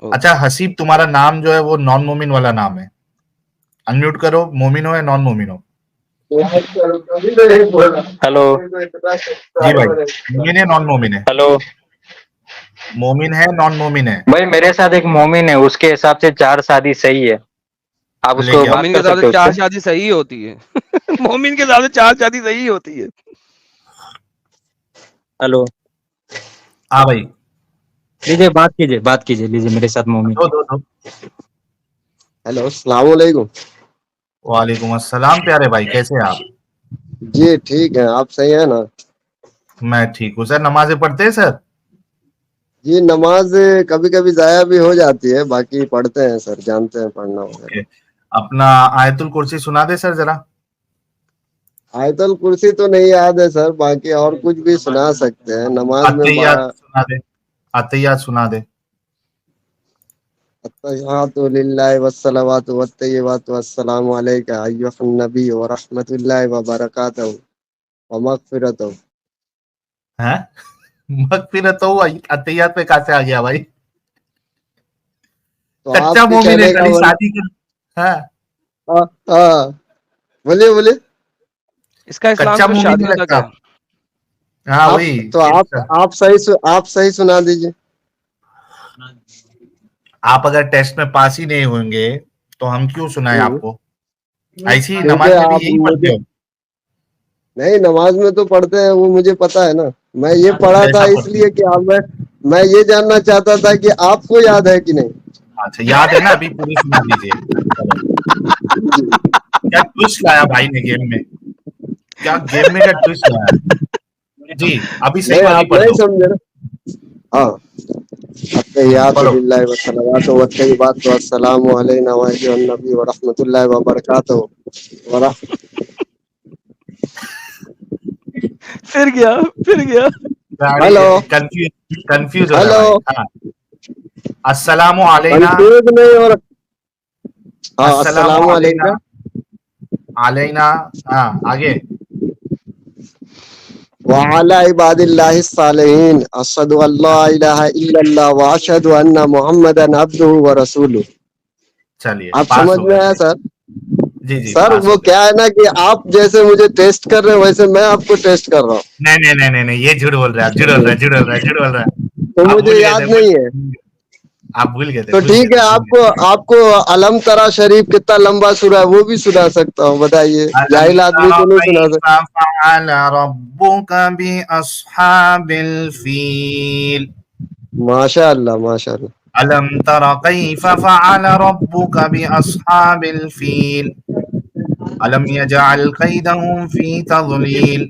अच्छा हसीब, तुम्हारा नाम जो है वो नॉन मोमिन वाला नाम है। अनम्यूट करो, मोमिन हो या नॉन मोमिन हो? हेलो जी भाई, मोमिन है नॉन मोमिन है? हेलो मोमिन है नॉन मोमिन है? भाई, मेरे साथ एक मोमिन है, उसके हिसाब से 4 शादी सही है। आप लेके उसको आओ। बात मोमिन के कर हिसाब से सकते हो 4 उससे। शादी सही होती है। मोमिन के हिसाब से 4 शादी सही होती है। हेलो, हाँ भाई, लीजिए बात कीजिए, लीजिए मेरे साथ मोमिन दो है। दो दो। हेलो, अस्सलाम वालेकुम। वालेकुम अस्सलाम प्यारे भाई, कैसे हैं आप? जी ठीक है, आप सही है ना? मैं ठीक हूँ सर। नमाजें पढ़ते हैं सर? जी नमाज कभी कभी जाया भी हो जाती है, बाकी पढ़ते हैं सर, जानते हैं पढ़ना वगैरह। ओके। अपना आयतुल कुर्सी सुना दे सर जरा। आयतल कुर्सी तो नहीं याद है सर, बाकी और कुछ भी सुना सकते हैं नमाज में अत्तहियात सुना दे, अत्तहियात सुना दे। अत्तहियातु लिल्लाहि वस्सलावातु वत्तय्यिबातु वस्सलामु अलैका अय्युहन नबी व रहमतुल्लाहि व बरकातहू व मगफिरतहू। हैं? मगफिरत हो, अत्तहियात पे कहाँ से आ गया भाई? तो कच्चा आपके मोमिन है, कहने का कभी मतलब। शादी कर। हाँ, हाँ हाँ, बोलिए बोलिए। इसका इस्लाम कच्चा में मोमिन है शादियों का लगता। क्या? हाँ आप वही तो कि आप सही सुना दीजिए। आप अगर टेस्ट में पास ही नहीं होंगे तो हम क्यों सुनाएं हम्म, आपको? ऐसी क्योंकि नमाज में भी आप यही पढ़ते मुझे हो? नहीं, नमाज में तो पढ़ते हैं, वो मुझे पता है ना। मैं ये पढ़ा था कैसा पढ़ते इसलिए हो? कि मैं ये जानना चाहता था कि आपको याद है कि नहीं। अच्छा याद है ना, अभी पूरी सुना दीजिए। चलो, क्या ट्विस्ट लाया भाई ने गेम में? क्या गेम में क्या ट्विस्ट लाया? जी, अभी सही नहीं, वाली आप पढ़ नहीं दो। समझे ना। हाँ, अत्तहियातु पढ़ो। लिल्लाहि वस्सलावातु वत्तय्यिबातु वस्सलामु अलैना व अय्युहन नबी व रहमतुल्लाहि व बरकातहू व रह। फिर गया। गाड़ी हेलो कंफ्यूज कंफ्यूज हो रहा है हेलो, भाई। हाँ, अस्सलामु अलैना। कंफ्यूज नहीं हो रहा। हाँ, अस्सलामु अस्सलामु अलैना। अलैका अलैना। हाँ, आगे। व अला इबादिल्लाहि सालिहीन अशहदु अल्ला इलाहा इल्लल्लाह व अशहदु अन्ना मुहम्मदन अब्दुहु व रसूलुहु। चलिए, आप पास समझ हो में गए आया भाई। सर? जी जी, सर पास वो हो गए। क्या है ना कि आप जैसे मुझे टेस्ट कर रहे हो, वैसे मैं आपको टेस्ट कर रहा नहीं नहीं नहीं नहीं नहीं, ये झूठ बोल रहे हैं आप, झूठ बोल रहे हूँ। हैं, झूठ बोल रहे हैं, झूठ बोल रहे हैं। तो आप मुझे भूल गए थे, याद नहीं है। आप भूल गए थे, तो भूल गए ठीक है, थे, भूल गए आपको आपको अलम तरा शरीफ कितना लंबा सूरा है वो भी सुना सकता हूँ, बताइए। थे। अलम जाहिल आदमी तरा को नहीं सुना सकता। कैफ़ फ़अल रब्बुका बि अस्हाबिल फ़ील। माशा अल्लाह माशा अल्लाह। अलम तरा कैफ़ फ़अल रब्बुका बि अस्हाबिल फ़ील। अलम यजअल कैदहुम फ़ी तज़लील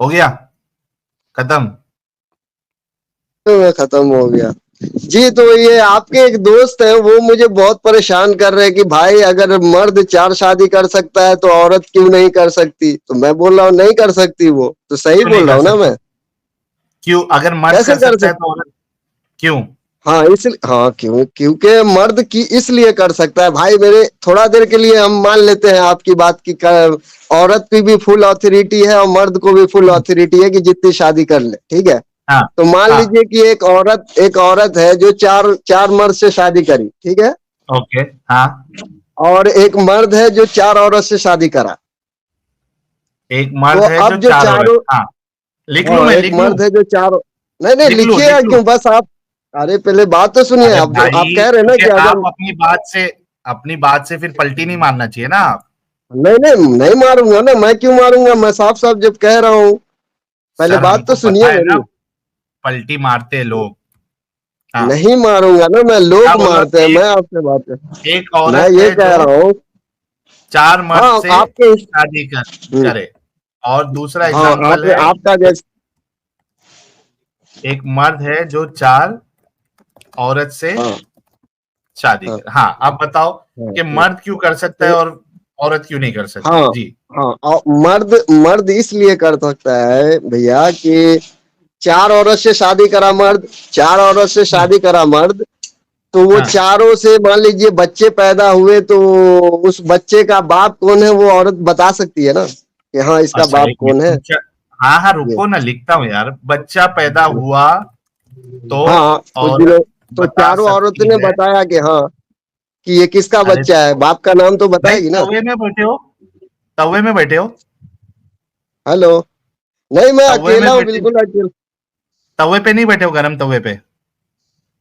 हो गया, खत्म। खत्म हो गया। जी, तो ये आपके एक दोस्त है, वो मुझे बहुत परेशान कर रहे हैं कि भाई अगर मर्द 4 शादी कर सकता है तो औरत क्यों नहीं कर सकती। तो मैं बोल रहा हूँ नहीं कर सकती, वो तो सही क्यों नहीं बोल रहा कर हूँ ना सकती? मैं। क्यों? अगर मर्द कैसे कर कर सकता है सकते? तो औरत क्यों? हाँ इसलिए, हाँ क्यों, क्योंकि मर्द की इसलिए कर सकता है भाई, मेरे थोड़ा देर के लिए हम मान लेते हैं आपकी बात की औरत की भी फुल अथॉरिटी है और मर्द को भी फुल अथॉरिटी है कि जितनी शादी कर ले, ठीक है। हाँ तो मान हाँ। लीजिए कि एक औरत है जो चार चार मर्द से शादी करी, ठीक है। ओके। हाँ, और एक मर्द है जो 4 औरत से शादी करा। एक तो मर्द है जो अब जो 4 औरत। चारों, हाँ, लिख लूं, हाँ मैं एक लिख लूं? मर्द है जो चार, नहीं नहीं लिख लूं, लिखिएगा लिख लूं? क्यों, बस आप, अरे पहले बात तो सुनिए। अरे आप जो भाई, आप कह रहे हैं ना क्योंकि कि आप अगर, अपनी बात से फिर पलटी नहीं मारना चाहिए ना आप। नहीं नहीं नहीं मारूंगा ना, मैं क्यों मारूंगा, मैं साफ साफ जब कह रहा हूँ। पहले सर बात तो हमको सुनिए पता है ना, मेरी। पलटी मारते हैं लोग। हाँ, नहीं मारूंगा ना मैं, क्या लोग बोल रहा मारते हैं, हूँ? मैं आपसे बात कर, एक मैं औरत ये है कह जो रहा हूँ। 4 मर्द हाँ से आपके शादी हम्म, करे। और दूसरा हाँ एग्जाम्पल आप है, आपका जैसे, एक मर्द है जो 4 औरत से हाँ शादी हाँ करे। हाँ, आप बताओ हाँ कि हाँ। मर्द क्यों कर सकता है तो और औरत क्यों नहीं कर सकती? हाँ जी। हाँ, और मर्द मर्द इसलिए कर सकता है भैया कि 4 औरत से शादी करा मर्द, 4 औरत से शादी करा मर्द, तो वो हाँ। चारों से मान लीजिए बच्चे पैदा हुए, तो उस बच्चे का बाप कौन है वो औरत बता सकती है ना कि हाँ इसका अच्छा बाप एक कौन है। मिनट, हाँ हाँ ये रुको ना, लिखता हूँ यार। बच्चा पैदा हुआ तो हाँ, तो औरत तो बता चारों औरतों सकती ने है। बताया कि हाँ कि ये किसका अरे बच्चा है, बाप का नाम तो भाई बताएगी ना। तवे में बैठे हो, तवे में बैठे हो, हेलो, नहीं मैं तवे में अकेला हूँ, बैठे, बिल्कुल अकेला। तवे पे नहीं बैठे हो, गरम तवे पे।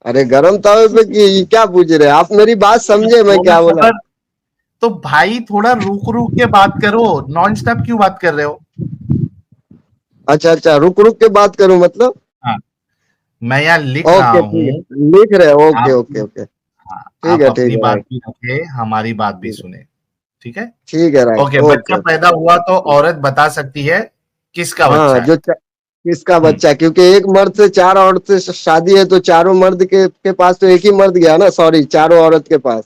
अरे गरम तवे पे की क्या पूछ रहे हैं आप, मेरी बात समझे मैं थोड़ा क्या बोला। सबर, तो भाई थोड़ा रुक रुक के बात करो, नॉन स्टॉप क्यों बात कर रहे हो? अच्छा अच्छा, रुक रुक के बात करूं मतलब। हाँ, मैं यहाँ लिख रहा ओके ठीक हूँ। है, लिख रहे हैं, ओके आप, ओके ओके। हाँ, ठीक आप है अपनी ठीक है बात राइट। भी रखे, हमारी बात भी ठीक है सुने। ठीक है। ठीक है राइट, ओके, ओके बच्चा ओके। पैदा हुआ तो औरत बता सकती है किसका हाँ, बच्चा है। किसका हम्म, बच्चा, क्योंकि एक मर्द से 4 औरत से शादी है, तो चारों मर्द के पास तो एक ही मर्द गया ना, सॉरी चारों औरत के पास,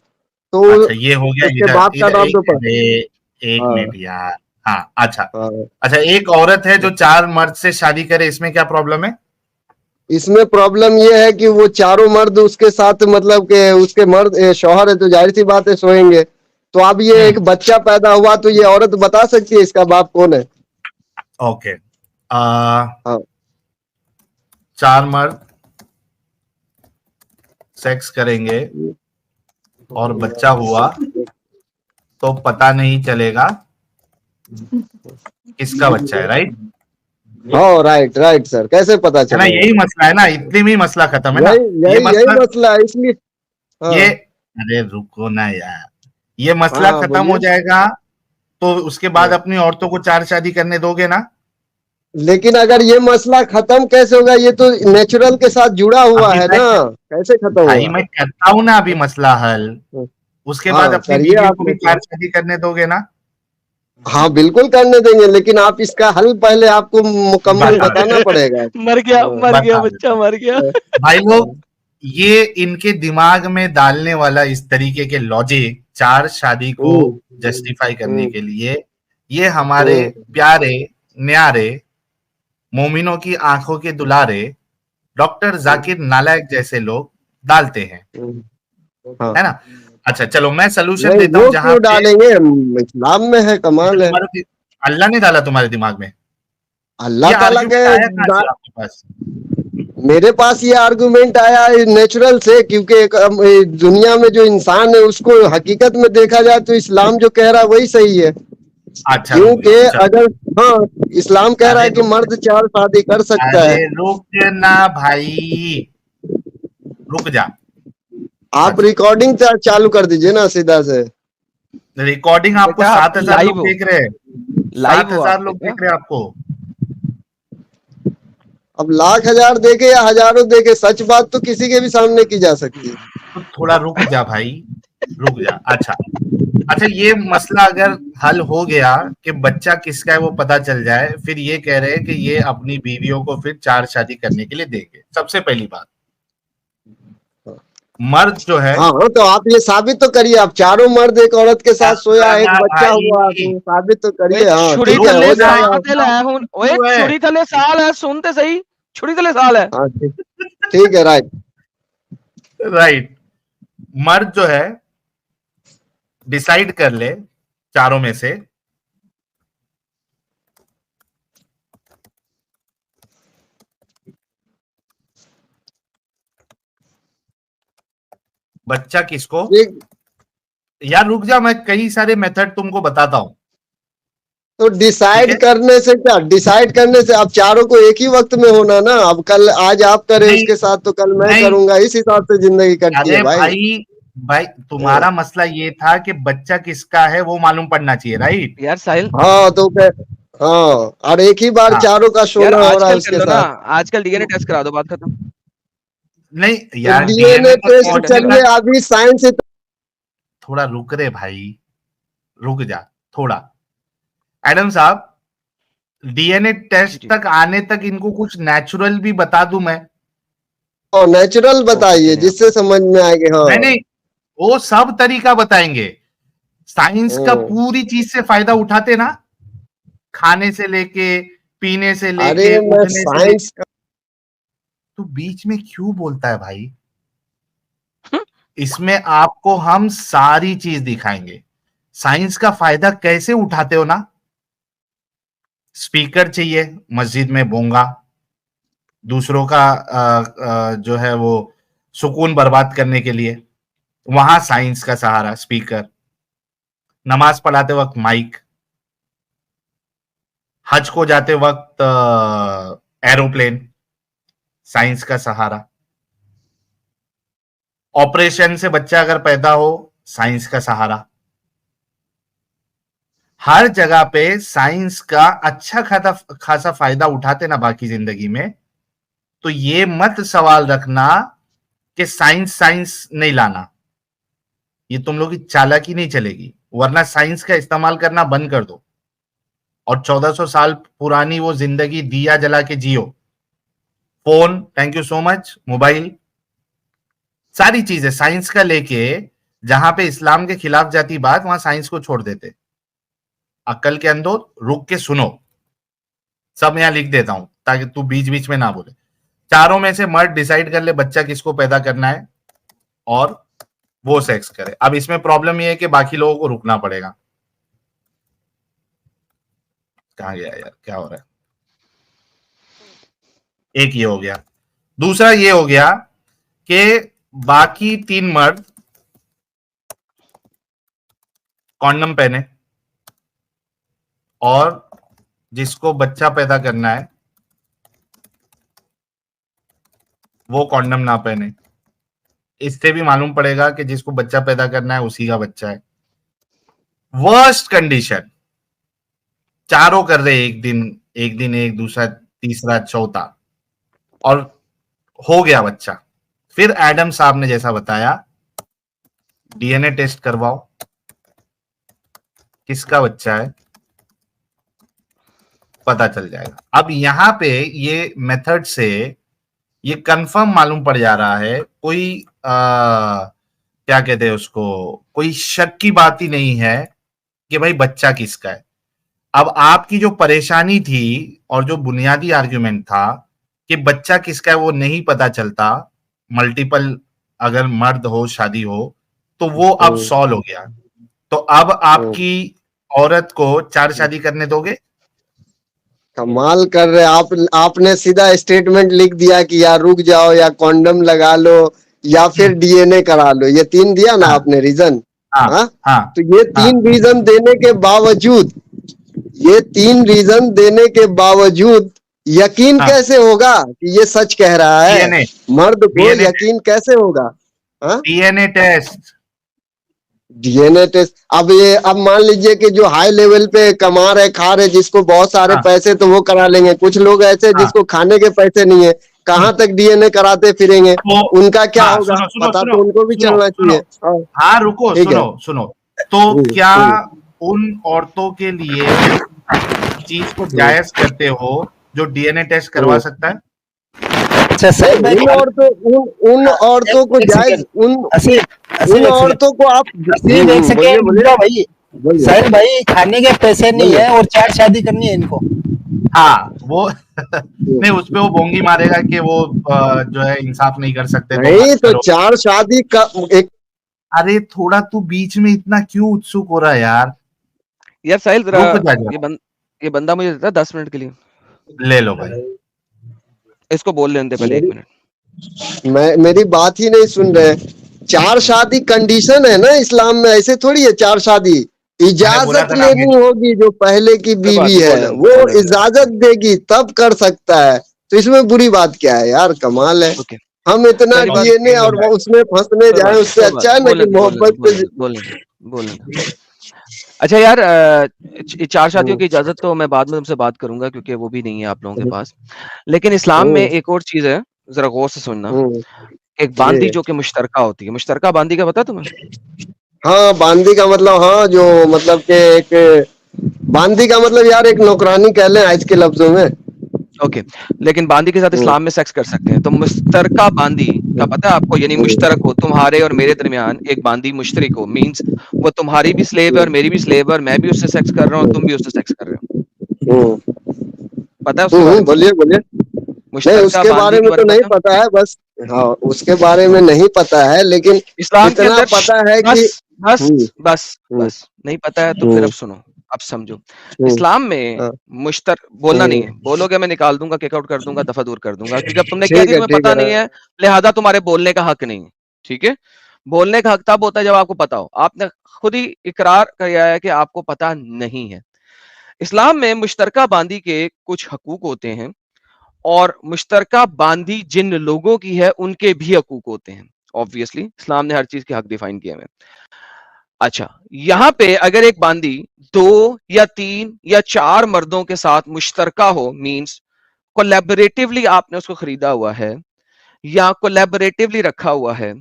तो अच्छा ये हो गया। उसके इधर बाप का इधर नाम एक, तो अरे एक हाँ मिनट यार। हाँ अच्छा। हाँ। अच्छा, एक औरत है जो 4 मर्द से शादी करे, इसमें क्या प्रॉब्लम है? इसमें प्रॉब्लम ये है कि वो चारों मर्द उसके साथ, मतलब कि उसके मर्द शौहर है, तो जाहिर सी बात है सोएंगे। तो अब ये एक हम्म, बच्चा पैदा हुआ, तो ये औरत बता सकती है इसका बाप कौन है। ओके। आ, हाँ 4 मर्द सेक्स करेंगे और बच्चा हुआ तो पता नहीं चलेगा किसका बच्चा है, राइट? हाँ राइट राइट सर, कैसे पता है ना, चलेगा। यही मसला है ना, इतने में ही मसला खत्म है ना। यही ये यही यही मसला, मसला है, इसलिए ये, हाँ अरे रुको ना यार, ये मसला हाँ खत्म हो बोलिए। जाएगा तो उसके बाद हाँ। अपनी औरतों को 4 शादी करने दोगे ना? लेकिन अगर ये मसला खत्म कैसे होगा, ये तो नेचुरल के साथ जुड़ा हुआ अभी है मैं, ना, कैसे खत्म भाई होगा। मैं करता हूं ना अभी मसला हल, उसके बाद हाँ अपनी करिए बीवियों आप को भी मसला। 4 शादी करने दोगे ना? हाँ बिल्कुल करने देंगे, लेकिन आप इसका हल पहले आपको मुकम्मल बता दे, बताना पड़ेगा। मर गया बता दे। बच्चा मर गया। भाई लोग, ये इनके दिमाग में डालने वाला इस तरीके के लॉजिक 4 शादी को हम्म जस्टिफाई करने हम्म के लिए, ये हमारे हम्म प्यारे, न्यारे, मोमिनों की आंखों के दुलारे डॉक्टर जाकिर नालायक जैसे लोग डालते हैं, हम्म, हाँ। है ना? अच्छा चलो, मैं सोल्यूशन नहीं देता हूं वो जहां क्यों पे। डालेंगे, इस्लाम में है, अच्छा, कमाल है। तुम्हारे अल्लाह ने डाला तुम्हारे दिमाग में? अल्लाह ये ताला के आर्ग्यूमेंट आया कहां से आपके पास? मेरे पास ये आर्गुमेंट आया है नेचुरल से, क्योंकि दुनिया में जो इंसान है उसको हकीकत में देखा जाए तो इस्लाम जो कह रहा है वही सही है। अच्छा रुक क्योंकि जाओ, चलो। अगर हाँ, इस्लाम कह रहा अरे है कि रुक, मर्द 4 शादी कर सकता अरे है। रुक ना भाई, रुक जा। आप अच्छा, रिकॉर्डिंग चालू कर दीजिए ना सीधा से। रिकॉर्डिंग आपको बेटा 7,000 लोग लाइव हो, देख रहे हैं, लाइव सात हो आप हजार लोग बेटा। देख रहे हैं आपको। अब लाख हजार देखे या हजारों देखे, सच बात तो किसी के भी सामने की जा सकती है। तो थोड़ा रुक जा भाई, रुक जा। अच्छा, अच्छा ये मसला अगर हल हो गया कि बच्चा किसका है वो पता चल जाए, फिर ये कह रहे हैं कि ये अपनी बीवियों को फिर 4 शादी करने के लिए देंगे। सबसे पहली बात, मर्द जो है, हाँ हाँ, तो आप ये साबित तो करिए, आप चारों मर्द एक औरत के क्या साथ सोया, एक करना बच्चा हुआ, भाई, तो साबित तो ओए करिए। हाँ छुरी ठीक है, रुक थले हो ना, जाएगा। साल है हुन, ओए क्यों है? छुरी थले साल है, सुनते सही, छुरी थले साल है। हाँ ठीक, ठीक है राइट। राइट, मर्द जो है डिसाइड कर ले चारों में से बच्चा किसको, ठीक, यार रुक जा, मैं कई सारे मेथड तुमको बताता हूं। तो ठीक है, डिसाइड करने से क्या, डिसाइड करने से अब चारों को एक ही वक्त में होना ना, अब कल आज आप करें नहीं उसके साथ तो कल मैं नहीं, करूंगा, इस हिसाब से जिंदगी कटती है अरे भाई। भाई, भाई हाँ तुम्हारा मसला ये था कि बच्चा किसका है वो मालूम पड़ना चाहिए, राइट? यार साहिल, हाँ, तो हाँ, और एक ही बार हाँ, चारों का यार सोना हो रहा है आजकल कर उसके लो ना, साथ। आजकल डीएनए टेस्ट करा दो, बात खत्म। नहीं तो यार, डीएनए डीएनए तो टेस्ट इम्पोर्टेंट है। चलिए, पॉसिबल, अभी साइंस, थोड़ा रुक रे भाई, रुक जा थोड़ा। एडम साहब, डीएनए जी टेस्ट जी, तक आने तक इनको कुछ नेचुरल भी बता दूं मैं? और नेचुरल ओके बताइए चलिए आप। जिससे समझ में आएगी। हाँ नहीं नहीं, वो सब तरीका बताएंगे। साइंस का हम्म। पूरी चीज से फायदा उठाते ना, खाने से लेके, पीने से अरे लेके, मैं उठने से साइंस लेके। तो बीच में क्यों बोलता है भाई? इसमें आपको हम सारी चीज दिखाएंगे, साइंस का फायदा कैसे उठाते हो ना। स्पीकर चाहिए मस्जिद में, बोंगा, दूसरों का जो है वो सुकून बर्बाद करने के लिए, वहां साइंस का सहारा स्पीकर, नमाज पढ़ाते वक्त माइक, हज को जाते वक्त एरोप्लेन, साइंस का सहारा, ऑपरेशन से बच्चा अगर पैदा हो, साइंस का सहारा। हर जगह पे साइंस का अच्छा खासा फायदा उठाते ना बाकी जिंदगी में, तो ये मत सवाल रखना कि साइंस साइंस नहीं लाना, ये तुम लोग की चालाकी नहीं चलेगी, वरना साइंस का इस्तेमाल करना बंद कर दो और 1400 साल पुरानी वो जिंदगी दिया जला के जियो। Phone, thank you so much, mobile, सारी चीजें साइंस का लेके, जहां पे इस्लाम के खिलाफ जाती बात, वहां साइंस को छोड़ देते। अक्ल के अंदर रुक के सुनो, सब यहां लिख देता हूं ताकि तू बीच बीच में ना बोले। चारों में से मर्द डिसाइड कर ले बच्चा किसको पैदा करना है और वो सेक्स करे। अब इसमें प्रॉब्लम ये है कि बाकी लोगों को रुकना पड़ेगा। कहां गया यार, क्या हो रहा है? एक ये हो गया। दूसरा ये हो गया कि बाकी 3 मर्द कॉन्डम पहने और जिसको बच्चा पैदा करना है वो कॉन्डम ना पहने। इससे भी मालूम पड़ेगा कि जिसको बच्चा पैदा करना है उसी का बच्चा है। वर्स्ट कंडीशन, चारों कर रहे, एक दिन एक, दूसरा तीसरा चौथा, और हो गया बच्चा। फिर एडम साहब ने जैसा बताया, डीएनए टेस्ट करवाओ, किसका बच्चा है पता चल जाएगा। अब यहां पे ये मेथड से ये कंफर्म मालूम पड़ जा रहा है, कोई क्या कहते हैं उसको, कोई शक की बात ही नहीं है कि भाई बच्चा किसका है। अब आपकी जो परेशानी थी और जो बुनियादी आर्ग्यूमेंट था कि बच्चा किसका है वो नहीं पता चलता, मल्टीपल अगर मर्द हो, शादी हो, तो वो अब सॉल्व हो गया। तो अब आपकी औरत को 4 शादी करने दोगे? कमाल कर रहे आप। आपने सीधा स्टेटमेंट लिख दिया कि यार रुक जाओ, या कॉन्डम लगा लो, या फिर डीएनए करा लो। ये 3 दिया ना आपने रीजन। हाँ, तो ये 3 रीजन देने के बावजूद, ये 3 रीजन देने के बावजूद यकीन कैसे होगा कि ये सच कह रहा है? मर्द को यकीन कैसे होगा? DNA test. DNA test. अब मान लीजिए कि जो हाई लेवल पे कमा रहे, खा रहे, जिसको बहुत सारे पैसे, तो वो करा लेंगे। कुछ लोग ऐसे जिसको खाने के पैसे नहीं है, कहाँ तक डीएनए कराते फिरेंगे, उनका क्या होगा? पता तो उनको भी चलना चाहिए। हाँ रुको, सुनो। तो क्या उन औरतों के लिए चीज को जायज करते हो जो डीएनए टेस्ट करवा सकता है? अच्छा सर, उन औरतों को जायज, उन औरतों को आप देख सके भाई। सर भाई, खाने के पैसे नहीं है और 4 शादी करनी है इनको। हाँ, वो नहीं, उसपे वो बोंगी मारेगा कि वो जो है इंसाफ नहीं कर सकते। नहीं तो 4 शादी का एक। अरे थोड़ा तू बीच में इतना क्यों उत्सुक हो रहा है यार? यार साहिल जरा ये बंदा मुझे देता 10 मिनट के लिए। ले लो भाई, इसको बोल लेने दे पहले 1 मिनट। मेरी बात ही नहीं सुन रहे। 4 शादी कंडीशन है ना इस्लाम में, ऐसे थोड़ी है 4 शादी। इजाजत लेनी होगी, जो पहले की बीवी है वो इजाजत देगी तब कर सकता है। तो इसमें बुरी बात क्या है यार? कमाल है। हम इतना डीएनए और उसमें फंसने जाए, उससे अच्छा है ना कि मोहब्बत से बोले। अच्छा यार, 4 शादियों की इजाजत तो मैं बाद में तुमसे बात करूंगा, क्योंकि वो भी नहीं है आप लोगों के पास। लेकिन इस्लाम में एक और चीज है, जरा गौर से सुनना। एक बांदी जो कि मुश्तरका होती है। मुश्तरका बांदी का पता तुम्हें? हाँ, बांदी का मतलब, हाँ, जो मतलब के एक बांदी का मतलब यार एक नौकरानी कह लें आज के लफ्जों में। ओके, लेकिन बांदी के साथ इस्लाम में सेक्स कर सकते हैं। तो मुश्तरका बांदी का पता है आपको? यानी मुश्तरक हो, तुम्हारे और मेरे दरमियान एक बांदी मुश्तरक हो, मींस वो तुम्हारी भी स्लेव है और मेरी भी स्लेव है, और मैं भी उससे सेक्स कर रहा हूँ, तुम भी उससे सेक्स कर रहे हो। पता है उसके बारे में? बोलिए। नहीं, उसके बारे में तो नहीं पता है, बस हाँ उसके बारे में नहीं पता है, लेकिन इस्लाम के इतना अंदर पता है कि बस हम्म, बस हम्म, बस नहीं पता है तो फिर अब सुनो, अब समझो। इस्लाम में हाँ, बोलना नहीं है, बोलोगे मैं निकाल दूंगा, किक आउट कर दूंगा, दफा दूर कर दूंगा, क्योंकि अब तुमने कह ठीक दिया है, तुम्हें ठीक पता है। नहीं है, लिहाजा तुम्हारे बोलने का हक नहीं है। ठीक है, बोलने का हक तब होता है जब आपको पता हो। आपने खुद ही इकरार किया है कि आपको पता नहीं है। इस्लाम में मुश्तरका बांदी के कुछ हकूक होते हैं, और मुश्तरका बांदी जिन लोगों की है उनके भी हकूक होते हैं। ऑब्वियसली इस्लाम ने हर चीज के हक डिफाइन किए हैं। अच्छा, यहां पे अगर एक बांदी 2 या 3 या 4 मर्दों के साथ मुश्तरका हो, मींस कोलैबोरेटिवली आपने उसको खरीदा हुआ है या कोलैबोरेटिवली रखा हुआ है,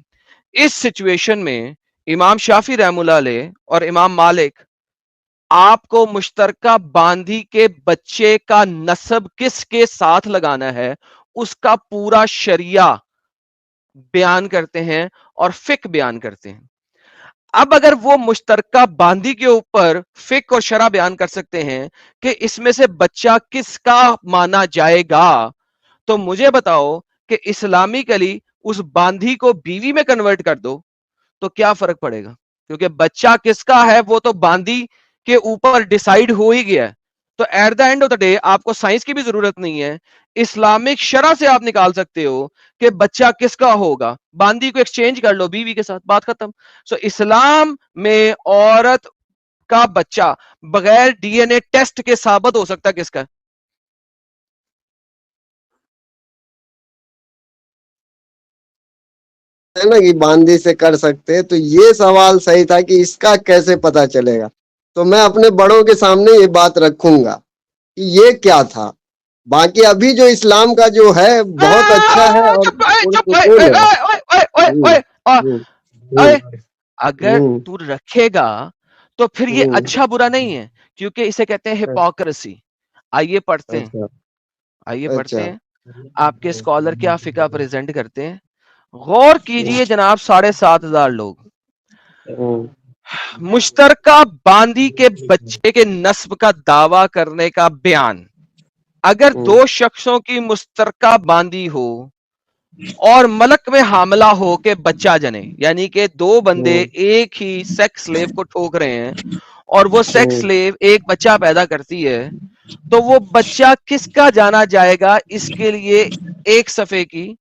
इस सिचुएशन में इमाम शाफी रहमुल्लाह अलैह और इमाम मालिक आपको मुश्तरका बांदी के बच्चे का नस्ब किसके साथ लगाना है उसका पूरा शरिया बयान करते हैं और फिक बयान करते हैं। अब अगर वो मुश्तरका बांदी के ऊपर फिक और शरा बयान कर सकते हैं कि इसमें से बच्चा किसका माना जाएगा, तो मुझे बताओ कि इस्लामिकली उस बांदी को बीवी में कन्वर्ट कर दो तो क्या फर्क पड़ेगा, क्योंकि बच्चा किसका है वो तो बांदी के ऊपर डिसाइड हो ही गया है। तो at the end of the day आपको साइंस की भी जरूरत नहीं है, इस्लामिक शरा से आप निकाल सकते हो कि बच्चा किसका होगा, बांदी को एक्सचेंज कर लो बीवी के साथ, बात खत्म। सो इस्लाम में औरत का बच्चा बगैर डीएनए टेस्ट के साबित हो सकता है किसका है। है ना कि बांदी से कर सकते हैं, तो ये सवाल सही था कि इसका कैसे पता चलेगा। तो मैं अपने बड़ों के सामने ये बात रखूंगा कि ये क्या था। बाकी अभी जो इस्लाम का जो है बहुत अच्छा है और पुरसुकून है। हम्म, हम्म, हम्म, अगर तू रखेगा तो फिर ये हम्म, अच्छा बुरा नहीं है, क्योंकि इसे कहते हैं हिपोक्रेसी। आइए पढ़ते हैं, अच्छा, आइए पढ़ते अच्छा, हैं। आपके स्कॉलर क्या फिका प्रेजेंट करते हैं, गौर कीजिए जनाब। 7,500 लोग मुश्तरका बांदी के बच्चे के नस्ब का दावा करने का बयान। अगर 2 शख्सों की मुश्तरका बांदी हो और मलक में हामला हो के बच्चा जने, यानी कि 2 बंदे एक ही सेक्स स्लेव को ठोक रहे हैं और वो सेक्स स्लेव एक बच्चा पैदा करती है, तो वो बच्चा किसका जाना जाएगा, इसके लिए एक सफे की,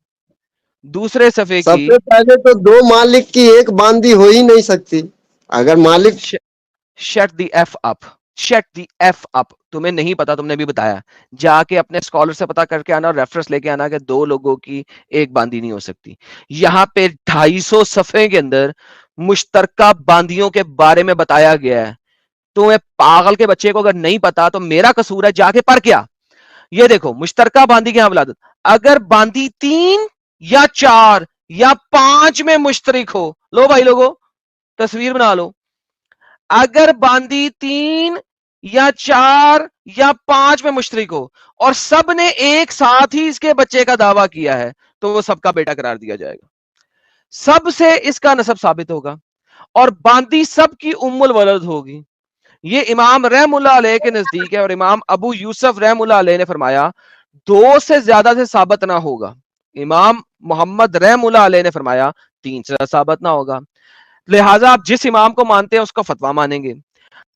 दूसरे सफे की। सबसे पहले तो 2 मालिक की एक बांदी हो ही नहीं सकती। अगर मालिक shut the F up, shut the F up. तुम्हें नहीं पता, तुमने भी बताया, जाके अपने स्कॉलर से पता करके आना और रेफरेंस लेके आना कि 2 लोगों की एक बांदी नहीं हो सकती। यहां पे 250 सफे के अंदर मुश्तरका बांदियों के बारे में बताया गया है। तुम्हें पागल के बच्चे को अगर नहीं पता तो मेरा कसूर है, जाके पढ़ क्या। ये देखो मुश्तरका बांदी की वलादत, अगर बांदी 3 या 4 या 5 में मुश्तरिक हो, लो भाई लोगों तस्वीर बना लो, अगर बांदी 3 या 4 या 5 में मुश्तरिक हो और सब ने एक साथ ही इसके बच्चे का दावा किया है, तो वो सबका बेटा करार दिया जाएगा, सबसे इसका नसब साबित होगा और बांदी सबकी उम्मुल वलद होगी। ये इमाम रहमुल्लाह अलैह के नजदीक है और इमाम अबू यूसुफ रहमुल्लाह अलैह ने फरमाया 2 से ज्यादा से साबित ना होगा। इमाम मोहम्मद रहमुल्लाह अलैह ने फरमाया 3 से साबित ना होगा। लिहाजा आप जिस इमाम को मानते हैं उसका फतवा मानेंगे।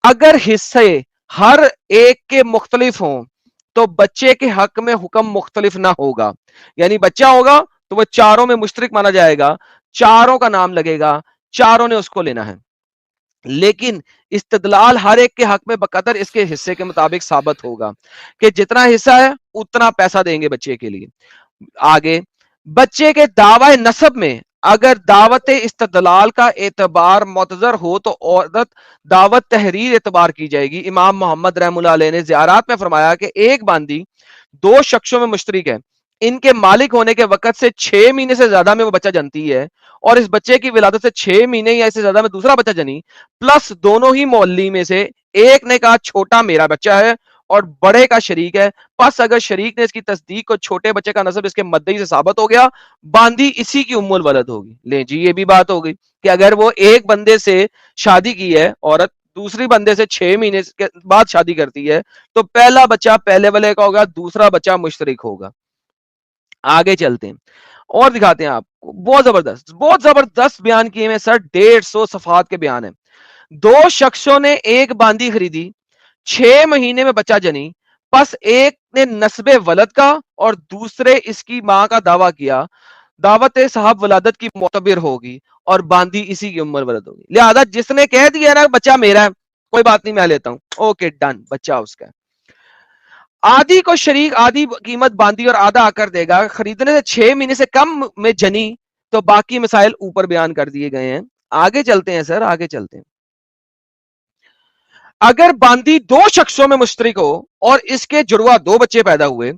अगर हिस्से हर एक के मुख्तलिफ हों तो बच्चे के हक में हुक्म मुख्तलिफ ना होगा, यानी बच्चा होगा तो वह चारों में मुश्तरिक माना जाएगा, चारों का नाम लगेगा, चारों ने उसको लेना है, लेकिन इस्तदलाल हर एक के हक में बकदर इसके हिस्से के मुताबिक साबित होगा कि जितना हिस्सा है उतना पैसा देंगे बच्चे के लिए। आगे, बच्चे के दावा नसब में अगर दावत इस्तदलाल का एतबार मुतजर हो तो औरत दावत तहरीर एतबार की जाएगी। इमाम मोहम्मद रहमुल्लाह अलैह ने ज़ियारात में फरमाया कि एक बांदी 2 शख्सों में मुश्तरिक है, इनके मालिक होने के वक्त से 6 महीने से ज्यादा में वो बच्चा जनती है और इस बच्चे की विलादत से 6 महीने या इससे ज्यादा में दूसरा बच्चा जनी, प्लस दोनों ही मौलवी में से एक ने कहा छोटा मेरा बच्चा है और बड़े का शरीक है, बस अगर शरीक ने इसकी तस्दीक और छोटे बच्चे का नसब इसके मद्दई से साबित हो गया, बांदी इसी की उम्मुल वलद होगी। ले जी, ये भी बात हो गई कि अगर वो एक बंदे से शादी की है औरत, दूसरी बंदे से 6 महीने के बाद शादी करती है, तो पहला बच्चा पहले वाले का होगा, दूसरा बच्चा मुश्तरिक होगा। आगे चलते हैं और दिखाते हैं आपको, बहुत जबरदस्त बयान किए हैं सर, 150 सफात के बयान है। 2 शख्सों ने एक बांदी खरीदी, 6 महीने में बच्चा जनी, बस एक ने नस्बे वलद का और दूसरे इसकी मां का दावा किया, दावत साहब वलादत की मोतबिर होगी और बांदी इसी की उम्र वलद होगी। लिहाजा जिसने कह दिया ना बच्चा मेरा है, कोई बात नहीं मैं लेता हूं, ओके डन, बच्चा उसका है। आधी को शरीक आधी कीमत बांधी और आधा आकर देगा, खरीदने से 6 महीने से कम में जनी तो बाकी मसाइल ऊपर बयान कर दिए गए हैं। आगे चलते हैं सर, आगे चलते हैं। अगर बांदी 2 शख्सों में मुश्तरिक हो और इसके जुड़वा 2 बच्चे पैदा हुए,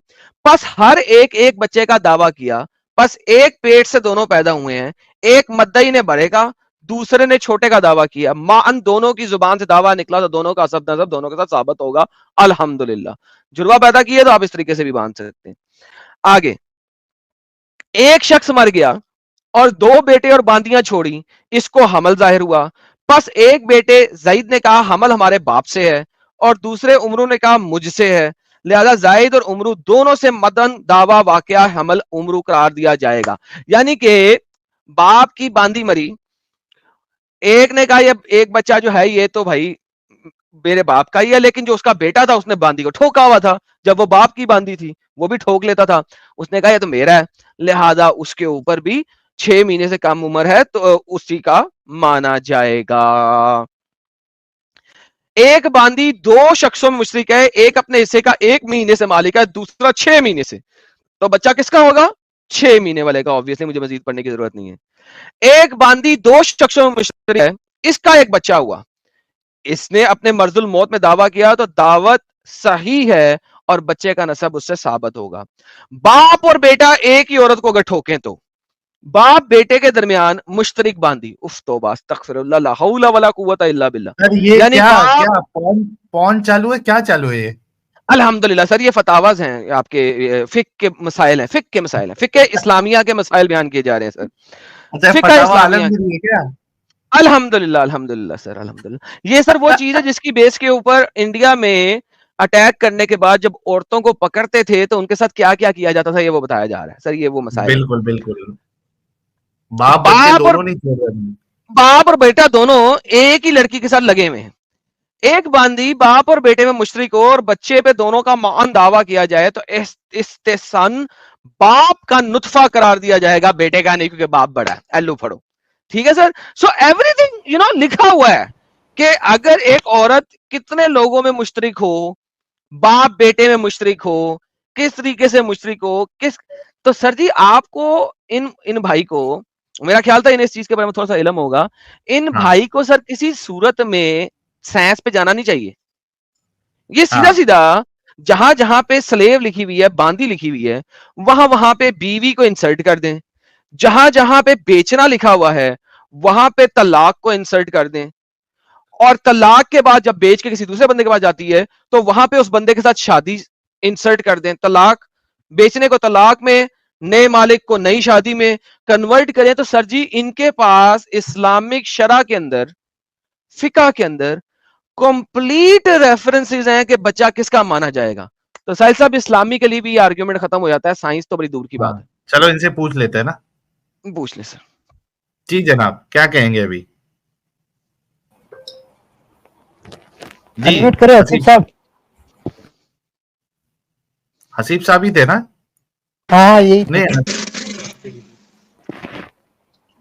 बस हर एक बच्चे का दावा किया, बस एक पेट से दोनों पैदा हुए हैं, एक मद्दई ने बड़े का, दूसरे ने छोटे का दावा किया, मां दोनों की जुबान से दावा निकला तो दोनों का असब नसब दोनों के साथ साबित होगा, अल्हम्दुलिल्लाह। जुड़वा पैदा किए तो आप इस तरीके से भी बांध सकते हैं। आगे, एक शख्स मर गया और 2 बेटे और बांदियां छोड़ी, इसको हमल जाहिर हुआ, बस एक बेटे जईद ने कहा हमल हमारे बाप से है और दूसरे उमरू ने कहा मुझसे है, लिहाजा जाहिद और उमरू दोनों से मदन दावा वाकया हमल उमरू करार दिया जाएगा। यानी कि बाप की बांदी मरी, एक ने कहा ये एक बच्चा जो है ये तो भाई मेरे बाप का ही है, लेकिन जो उसका बेटा था उसने बांदी को ठोका हुआ था, जब वो बाप की बांदी थी वो भी ठोक लेता था, उसने कहा ये तो मेरा है, लिहाजा उसके ऊपर भी 6 महीने से कम उम्र है तो उसी का माना जाएगा। एक बांदी 2 शख्सों में मुशरिक है, एक अपने हिस्से का 1 महीने से मालिक है, दूसरा 6 महीने से, तो बच्चा किसका होगा? 6 महीने वाले का। ऑब्वियसली मुझे मजीद पढ़ने की जरूरत नहीं है। एक बांदी 2 शख्सों में मुशरिक है, इसका एक बच्चा हुआ, इसने अपने मर्जुल मौत में दावा किया तो दावत सही है और बच्चे का नसब उससे साबित होगा। बाप और बेटा एक ही औरत को अगर ठोकें तो बाप बेटे के दरमियान मुश्तरिक बांदी, उफ तौबा अस्तगफिरुल्लाह ला हौला वला कुव्वता इल्ला बिल्लाह। सर ये यानी क्या बाप, क्या पॉन चालू है, क्या चालू है ये? अल्हम्दुलिल्लाह सर ये फतावाज हैं आपके, फिक के मसाइल हैं, फिक के मसाइल हैं, फिक इस्लामिया के मसाइल बयान किए जा रहे हैं सर, अच्छा, फिक फतावा इस्लामिया। आलमगीर है क्या? अल्हम्दुलिल्लाह अल्हम्दुलिल्लाह सर, अल्हम्दुलिल्लाह। ये सर वो चीज है जिसकी बेस के ऊपर इंडिया में अटैक करने के बाद जब औरतों को पकड़ते थे तो उनके साथ क्या क्या किया जाता था ये वो बताया जा रहा है सर, ये वो मसाइल। बिल्कुल बिल्कुल, बाप बच्चे बाप और दोनों नहीं छोड़ रहे हैं। बाप और बेटा दोनों एक ही लड़की के साथ लगे हुए हैं। एक बांदी बाप और बेटे में मुशरिक हो और बच्चे पे दोनों का मान दावा किया जाए तो इस्तेसन बाप का नुतफा करार दिया जाएगा, बेटे का नहीं, क्योंकि बाप बड़ा है। एल्लू फड़ो, ठीक है सर। सो एवरीथिंग लिखा हुआ है कि अगर एक औरत कितने लोगों में मुश्तरिक हो, बाप बेटे में मुश्तरिक हो, किस तरीके से मुश्तरिक हो, तो सर जी आपको इन भाई को, मेरा ख्याल था इन्हें इस चीज के बारे में थोड़ा सा इल्म होगा, इन हाँ। भाई को सर किसी सूरत में साइंस पे जाना नहीं चाहिए। ये सीधा हाँ। सीधा जहां जहां पे स्लेव लिखी हुई है, बांदी लिखी हुई है, वहां वहां पे बीवी को इंसर्ट कर दें, जहां जहां पे बेचना लिखा हुआ है वहां पे तलाक को इंसर्ट कर दें, और तलाक के बाद जब बेच के किसी दूसरे बंदे के पास जाती है तो वहां पे उस बंदे के साथ शादी इंसर्ट कर दें। तलाक, बेचने को तलाक में, नए मालिक को नई शादी में कन्वर्ट करें। तो सर जी इनके पास इस्लामिक शरा के अंदर, फिका के अंदर कंप्लीट रेफरेंसेस हैं कि बच्चा किसका माना जाएगा। तो साहिल साहब इस्लामी के लिए भी ये आर्ग्यूमेंट खत्म हो जाता है, साइंस तो बड़ी दूर की बात हाँ, चलो इनसे पूछ लेते हैं ना। है। पूछ ले सर। जी जनाब, क्या कहेंगे अभी? जी अनम्यूट करें हसीब साहब। हसीब साहब ही थे ना? हाँ यही नहीं,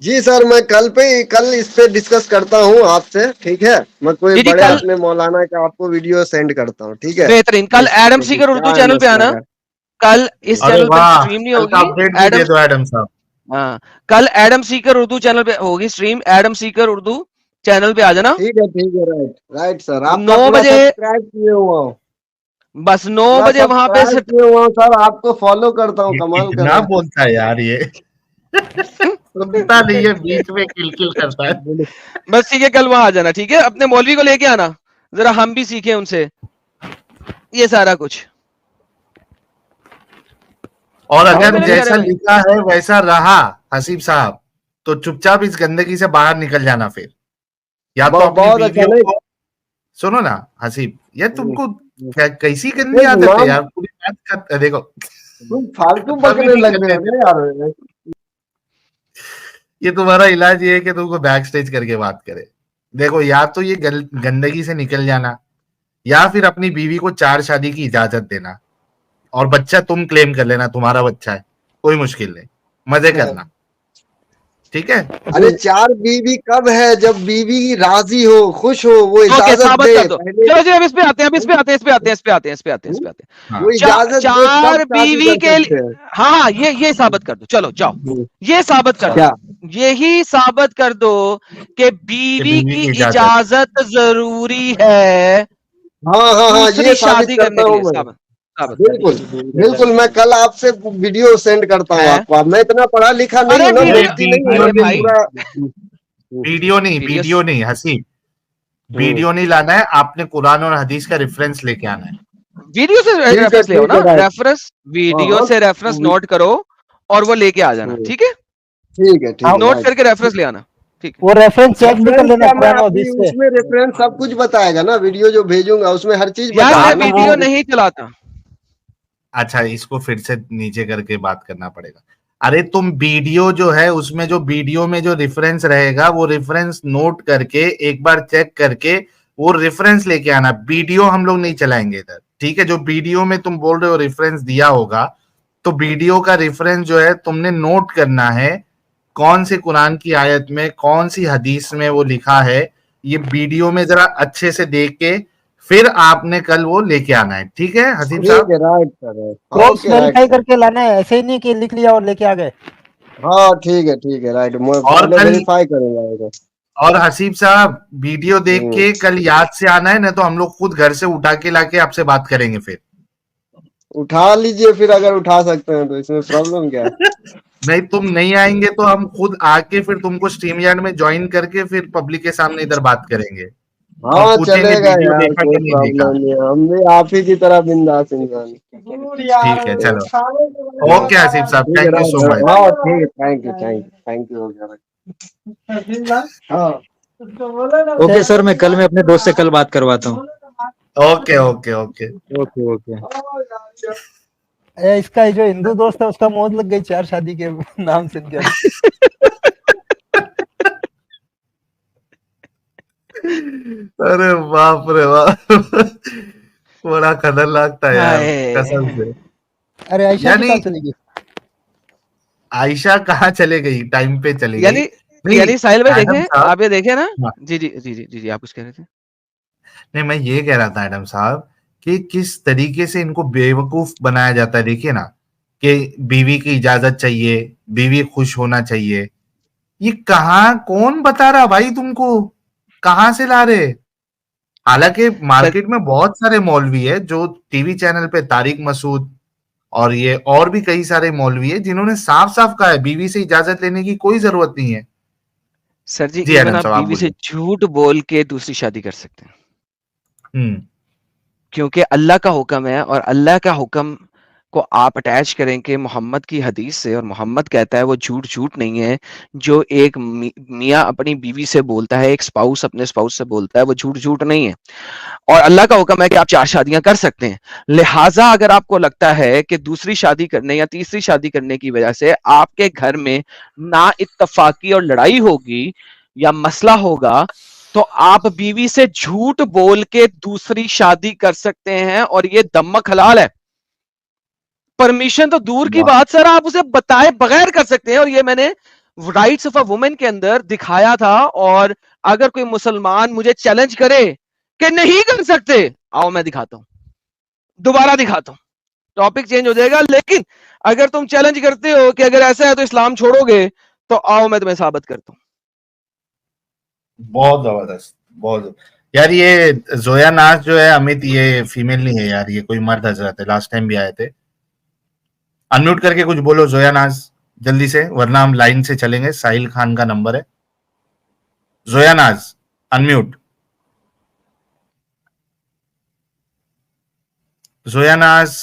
जी सर, मैं कल इस पे डिस्कस करता हूँ आपसे, ठीक है। मैं कोई जी, बड़े कल अपने मौलाना का आपको वीडियो सेंड करता हूँ, ठीक है। बेहतरीन। कल इस एडम पे कि सीकर उर्दू क्या चैनल पे मसला आना। है। कल इस अरे चैनल पे वाह, स्ट्रीम नहीं कल का होगी, अपडेट भी दे दो एडम साहब। हाँ कल एडम सीकर उर्दू चैनल पे होगी stream, Adam Sikar Urdu channel पे आ जाना। ठीक है, राइट सर। आपका 9 पूरा बजे, सब्सक्राइब किए हुआ हूँ, बस 9 पूरा बजे वहां पे सब्सक्राइब किए हुआ हूँ सर। आपको फॉलो करता हूँ, ये कमाल कर कितना रहा है। बोलता है यार ये। सुनता नहीं है, बीच में किलकिल करता है। बस ठीक है, कल वहां आ जाना, ठीक है। अपने मौलवी को लेके आना, जरा हम भी सीखें उनसे ये सारा कुछ। और समझ अगर में नहीं आ जैसा रहा है? लिखा है वैसा रहा हसीब साहब, तो चुपचाप इस गंदगी से बाहर निकल जाना फिर। या तो अपनी बहुत अच्छा। बीवियों नहीं, को सुनो ना हसीब, ये तुमको कैसी गंदी नहीं, आदत है नाम यार, पूरी बात कर देखो। तुम फालतू कभी बकने नहीं लग करने रहे हो देते। ना यार। ये तुम्हारा इलाज ये है कि तुमको बैक स्टेज करके बात करे। देखो या तो ये गंदगी से निकल जाना, या फिर अपनी बीवी को 4 शादी की इजाजत देना, और बच्चा तुम क्लेम कर लेना तुम्हारा बच्चा है, कोई मुश्किल नहीं, मजे करना, ठीक है। अरे 4 बीवी कब है, जब बीवी राजी हो, खुश हो, वो ओके, इजाजत साबित दे कर दो। पहले। चलो जी, अब इस पे आते हैं, अब इस पे आते हैं, इस पे आते हैं, इस पे आते हैं, इस पे आते हैं, इस पे आते हैं। हाँ वो इजाजत दे तब चार शादी बीवी कर के सकते हैं। हाँ हाँ, ये साबित कर दो, चलो जाओ, ये साबित कर क्या? दो, यही साबित कर दो कि कि बीवी बीवी की की इजाजत। इजाजत जरूरी है हाँ हाँ हाँ, दूसरी ये साबित शादी करता करने के हूँ लिए। मैं। साबित साबित कर बिल्कुल बिल्कुल, मैं कल आपसे वीडियो सेंड करता हूँ है। आपको। मैं इतना पढ़ा लिखा नहीं अरे हूँ ना, वीडियो, मुफ्ती नहीं हूँ वीडियो ना अरे कि भाई, नहीं, पूरा। वीडियो नहीं, वीडियो वीडियो नहीं हसीब, हम्म, वीडियो नहीं लाना है, आपने कुरान और हदीस का रेफरेंस लेके आना है। वीडियो से रेफरेंस ले आओ ठीक ना, है राइट। रेफरेंस हाँ वीडियो हाँ, से रेफरेंस नोट करो और वो लेके आ जाना, ठीक है, ठीक है नोट राइट। करके रेफरेंस ले आना, ठीक है। वो रेफरेंस चेक भी कर रेफरेंस लेना क्या, मैं कुरान और अभी हदीस से। उसमें रेफरेंस सब कुछ बताएगा ना, वीडियो जो भेजूंगा उसमें हर चीज यार मैं बताएगा ना वीडियो कि। नहीं चलाता। अच्छा, इसको फिर से नीचे करके बात करना पड़ेगा। अरे तुम वीडियो जो है उसमें जो वीडियो में जो रेफरेंस रहेगा वो रेफरेंस नोट करके एक बार चेक करके वो रेफरेंस लेके आना। वीडियो हम लोग नहीं चलाएंगे इधर, ठीक है। जो वीडियो में तुम बोल रहे हो रेफरेंस दिया होगा, तो वीडियो का रेफरेंस जो है तुमने नोट करना है, कौन से कुरान की आयत में कौन सी हदीस में वो लिखा है, ये वीडियो में जरा अच्छे से देख के फिर आपने कल वो लेके आना है, ठीक है हसीब ठीक साहब। है right sir. Cross okay right verify sir. करके लाना है, ऐसे ही नहीं कि लिख लिया और लेके आ गए। हाँ ठीक है राइट, मैं और पहले कल वेरीफाई करूंगा इधर। और हसीब साहब वीडियो देख के कल याद से आना है, ना तो हम लोग खुद घर से उठा के लाके आपसे बात करेंगे फिर। उठा लीजिए फिर, अगर उठा सकते हैं तो इसमें प्रॉब्लम क्या है। नहीं, तुम नहीं आएंगे तो हम खुद आके फिर तुमको स्ट्रीम यार्ड में ज्वाइन करके फिर पब्लिक के सामने इधर बात करेंगे और हाँ पूछेंगे चलेगा वीडियो यार, देखा कोई कि नहीं देखा। प्रॉब्लम नहीं है, हम भी आप ही की तरह बिंदास इंसान। ठीक है, चलो। ओके हसीब साहब, ठीक है thank you so right. Much. हाँ ठीक है, थैंक यू हो गया भाई। हाँ ओके सर, मैं अपने दोस्त से कल बात करवाता हूँ। Okay okay okay. Okay okay. इसका जो हिंदू दोस्त है उसका मौत लग गई 4 शादी के नाम सुन के। अरे बाप रे बाप, बड़ा खतरनाक था यार, कसम से। अरे आयशा की यानी कहाँ चली गई? आयशा कहाँ चले गई, टाइम पे चली गई। यानी नहीं साहिल भाई एडम देखें, साहब, आप ये देखे ना। हाँ, जी जी जी जी जी जी, आप कुछ कह रहे थे। नहीं मैं ये कह रहा था एडम साहब कि किस तरीके से इनको बेवकूफ बनाया जाता है। देखिए ना कि बीवी की इजाजत चाहिए, बीवी खुश होना चाहिए, ये कहाँ कौन बता रहा भाई तुमको, कहाँ से ला रहे। हालांकि सर मार्केट में बहुत सारे मौलवी है जो टीवी चैनल पे तारिक मसूद और ये और भी कई सारे मौलवी है जिन्होंने साफ साफ कहा है बीवी से इजाजत लेने की कोई जरूरत नहीं है। सर जी, जी इवन एडम आप साहब आप बीवी से बोलिए। झूठ बोल के दूसरी शादी कर सकते हैं, हम्म, क्योंकि अल्लाह का हुक्म है, और अल्लाह का हुक्म को आप अटैच करें कि मोहम्मद की हदीस से, और मोहम्मद कहता है वो झूठ नहीं है। जो एक मियाँ अपनी बीवी से बोलता है, एक स्पाउस अपने स्पाउस से बोलता है, वो झूठ नहीं है। और अल्लाह का हुक्म है कि आप 4 शादियां कर सकते हैं। लिहाजा अगर आपको लगता है कि दूसरी शादी करने या तीसरी शादी करने की वजह से आपके घर में ना इत्तफाकी और लड़ाई होगी या मसला होगा, तो आप बीवी से झूठ बोल के दूसरी शादी कर सकते हैं, और ये दम्मक हलाल है। परमिशन तो दूर की वाह, बात सर, आप उसे बताए बगैर कर सकते हैं। और ये मैंने राइट्स ऑफ अ वुमेन के अंदर दिखाया था। और अगर कोई मुसलमान मुझे चैलेंज करे कि नहीं कर सकते, आओ मैं दिखाता हूं, दोबारा दिखाता हूं, टॉपिक चेंज हो जाएगा। लेकिन अगर तुम चैलेंज करते हो कि अगर ऐसा है तो इस्लाम छोड़ोगे, तो आओ मैं तुम्हें साबित करता हूं। बहुत जबरदस्त, बहुत। यार ये जोया नाज जो है अमित, ये फीमेल नहीं है यार, ये कोई मर्द हजरत है, लास्ट टाइम भी आए थे। अनम्यूट करके कुछ बोलो जोया नाज जल्दी से, वरना हम लाइन से चलेंगे। साहिल खान का नंबर है। जोया नाज अनम्यूट। जोया नाज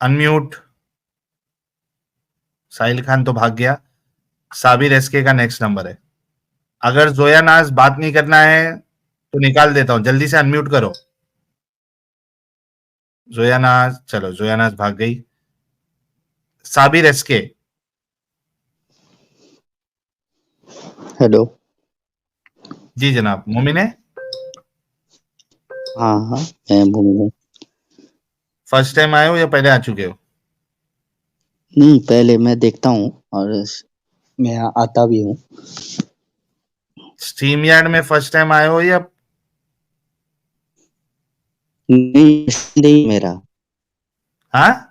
अनम्यूट। साहिल खान तो भाग गया। साबिर एसके का नेक्स्ट नंबर है। अगर जोया नाज बात नहीं करना है तो निकाल देता हूं, जल्दी से अनम्यूट करो। जोया नाज, चलो जोया नाज भाग गई। साबिर एसके। हेलो। जी जनाब, मोमिन है? हाँ हाँ, मैं मोमिन हूँ। फर्स्ट टाइम आए हो या पहले आ चुके हो? नहीं, पहले मैं देखता हूँ और मैं आता भी हूँ। स्ट्रीम यार्ड में फर्स्ट टाइम आए हो या? नहीं, नहीं मेरा, हाँ,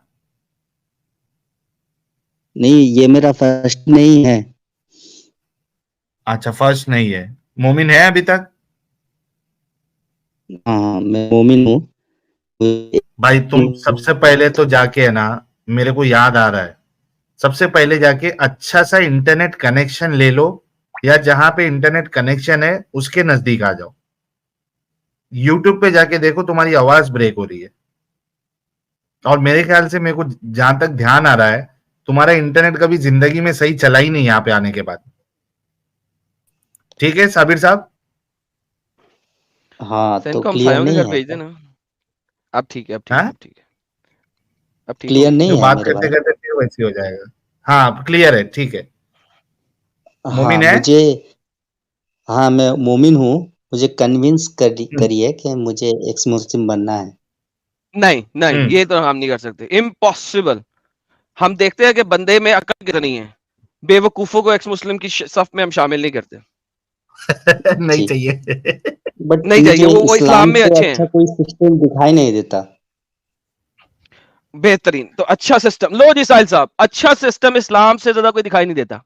नहीं ये मेरा फर्स्ट नहीं है। अच्छा फर्स्ट नहीं है। मोमिन है अभी तक? हाँ, मैं मोमिन हूँ। भाई तुम सबसे पहले तो जाके है ना, मेरे को याद आ रहा है, सबसे पहले जाके अच्छा सा इंटरनेट कनेक्शन ले लो, या जहां पे इंटरनेट कनेक्शन है उसके नजदीक आ जाओ। यूट्यूब पे जाके देखो, तुम्हारी आवाज ब्रेक हो रही है। और मेरे ख्याल से, मेरे को जहां तक ध्यान आ रहा है, तुम्हारा इंटरनेट कभी जिंदगी में सही चला ही नहीं यहाँ पे आने के बाद। ठीक है साबिर साहब? हाँ, सैन तो को हम क्लियर सायों के नहीं घर है भेज क्या? देना। अब ठीक है, अब ठीक हाँ, है, अब ठीक है, अब ठीक क्लियर होगी। नहीं जो है बात मेरे करते भाई? करते फिर वैसे हो जाएगा। हाँ क्लियर है, ठीक है। हाँ मोमिन है? मुझे, हाँ मैं मोमिन हूँ। मुझे कन्विंस करिए कि मुझे एक्स मुस्लिम बनना है। नहीं नहीं, हम्म। ये तो हम नहीं कर सकते, इम्पॉसिबल। हम देखते हैं कि बंदे में अकल कितनी है। बेवकूफों को एक्स मुस्लिम की सफ में हम शामिल नहीं करते। नहीं जी, चाहिए। बट नहीं चाहिए, मुझे वो इस्लाम इस्लाम में से अच्छे अच्छा हैं। कोई सिस्टम दिखाई नहीं देता। बेहतरीन, तो अच्छा सिस्टम लो जी साहिल साहब। अच्छा सिस्टम इस्लाम से ज्यादा कोई दिखाई नहीं देता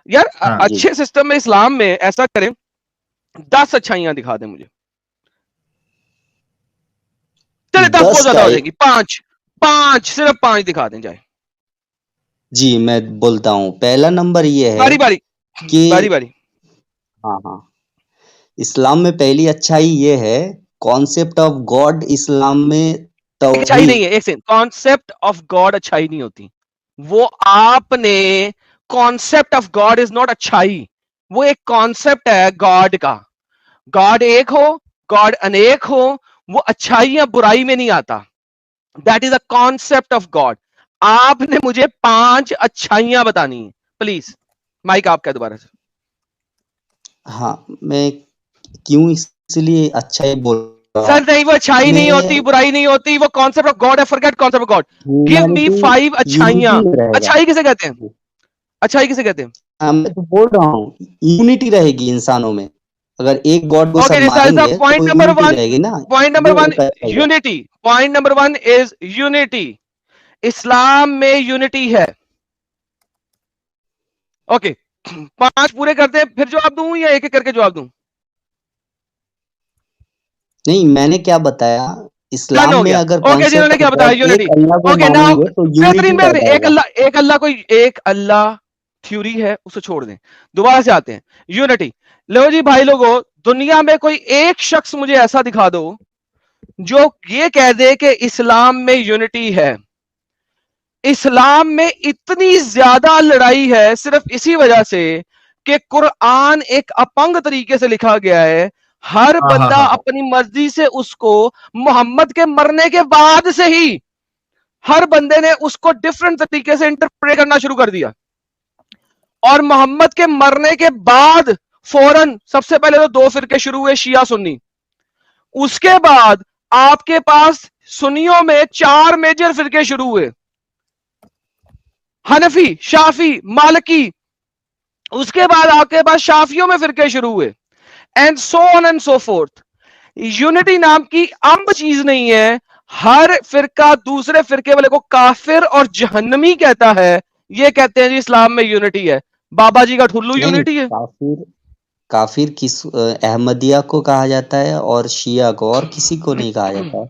यार। हाँ, जी, अच्छे सिस्टम में इस्लाम में ऐसा करें, 10 अच्छाइयां दिखा दें मुझे। चले 10 बहुत 10 ज्यादा का हो एक, जाएगी। 5, 5, सिर्फ 5 दिखा दें जाए। जी मैं बोलता हूँ। पहला नंबर ये है बारी बारी, कि बारी बारी। हाँ हाँ, इस्लाम में पहली अच्छाई ये है, कॉन्सेप्ट ऑफ गॉड इस्लाम में अच्छाई नहीं तौहीद। है, एक सेकंड। कॉन्सेप्ट ऑफ गॉड अच्छाई नहीं होती। वो आपने, concept of God is not अच्छाई। वो एक कॉन्सेप्ट है गॉड का। गॉड एक हो, गॉड अनेक हो, वो अच्छाई या बुराई में नहीं आता। That is a concept of God. आपने मुझे 5 अच्छाइयां बतानी है, प्लीज। माइक आपका दोबारा से। हाँ, मैं क्यों इसलिए अच्छाई बोल रहा सर नहीं, वो अच्छाई हूँ, नहीं होती, में बुराई नहीं होती, वो कॉन्सेप्ट ऑफ गॉड है। Forget concept of God. Give me humanity 5 अच्छाइयां। यूनिटी में रहेगा। अच्छाई किसे कहते हैं? अच्छाई किसे कहते हैं? हाँ, मैं तो बोल रहा हूँ यूनिटी रहेगी इंसानों में। अगर एक गॉड को सब ओके साहिल साहब, मानेंगे पॉइंट तो नंबर यूनिटी 1, रहेगी ना। पॉइंट नंबर ये 1, एक अच्छा है। Unity. Point number 1 is unity. इस्लाम में यूनिटी है। ओके, 5 पूरे करते हैं, फिर जवाब दूं या एक एक करके जवाब दूं? नहीं, मैंने क्या बताया, डन इस्लाम हो में गया। अगर ओके, जिन्होंने कॉन्सेप्ट ऑफ क्या बताया? God unity. एक अल्लाह को ओके नाउ, मानेंगे तो यूनिटी बेहतरीन आ बेहतरीन। जाएगा। एक अल्लाह कोई एक अल्लाह थ्योरी है, उसे छोड़ दें। दोबारा से आते हैं, यूनिटी। लो जी भाई लोगों, दुनिया में कोई एक शख्स मुझे ऐसा दिखा दो जो ये कह दे कि इस्लाम में यूनिटी है। इस्लाम में इतनी ज्यादा लड़ाई है सिर्फ इसी वजह से कि कुरान एक अपंग तरीके से लिखा गया है। हर हाँ हाँ बंदा हाँ हाँ। अपनी मर्जी से उसको, मोहम्मद के मरने के बाद से ही हर बंदे ने उसको डिफरेंट तरीके से इंटरप्रेट करना शुरू कर दिया। और मोहम्मद के मरने के बाद फौरन सबसे पहले तो 2 फिरके शुरू हुए, शिया सुन्नी। उसके बाद आपके पास सुन्नियों में 4 मेजर फिरके शुरू हुए, हनफी, शाफी, मालिकी। उसके बाद आपके पास शाफियों में फिरके शुरू हुए, and so on and so fourth. Unity नाम की अम्ब चीज नहीं है। हर फिरका दूसरे फिरके वाले को काफिर और जहन्नमी कहता है। ये कहते हैं जी इस्लाम में यूनिटी है। बाबा जी का ठुल्लू नहीं, यूनिटी है। काफिर, काफिर किस अहमदिया को कहा जाता है और शिया को, और किसी को नहीं कहा जाता।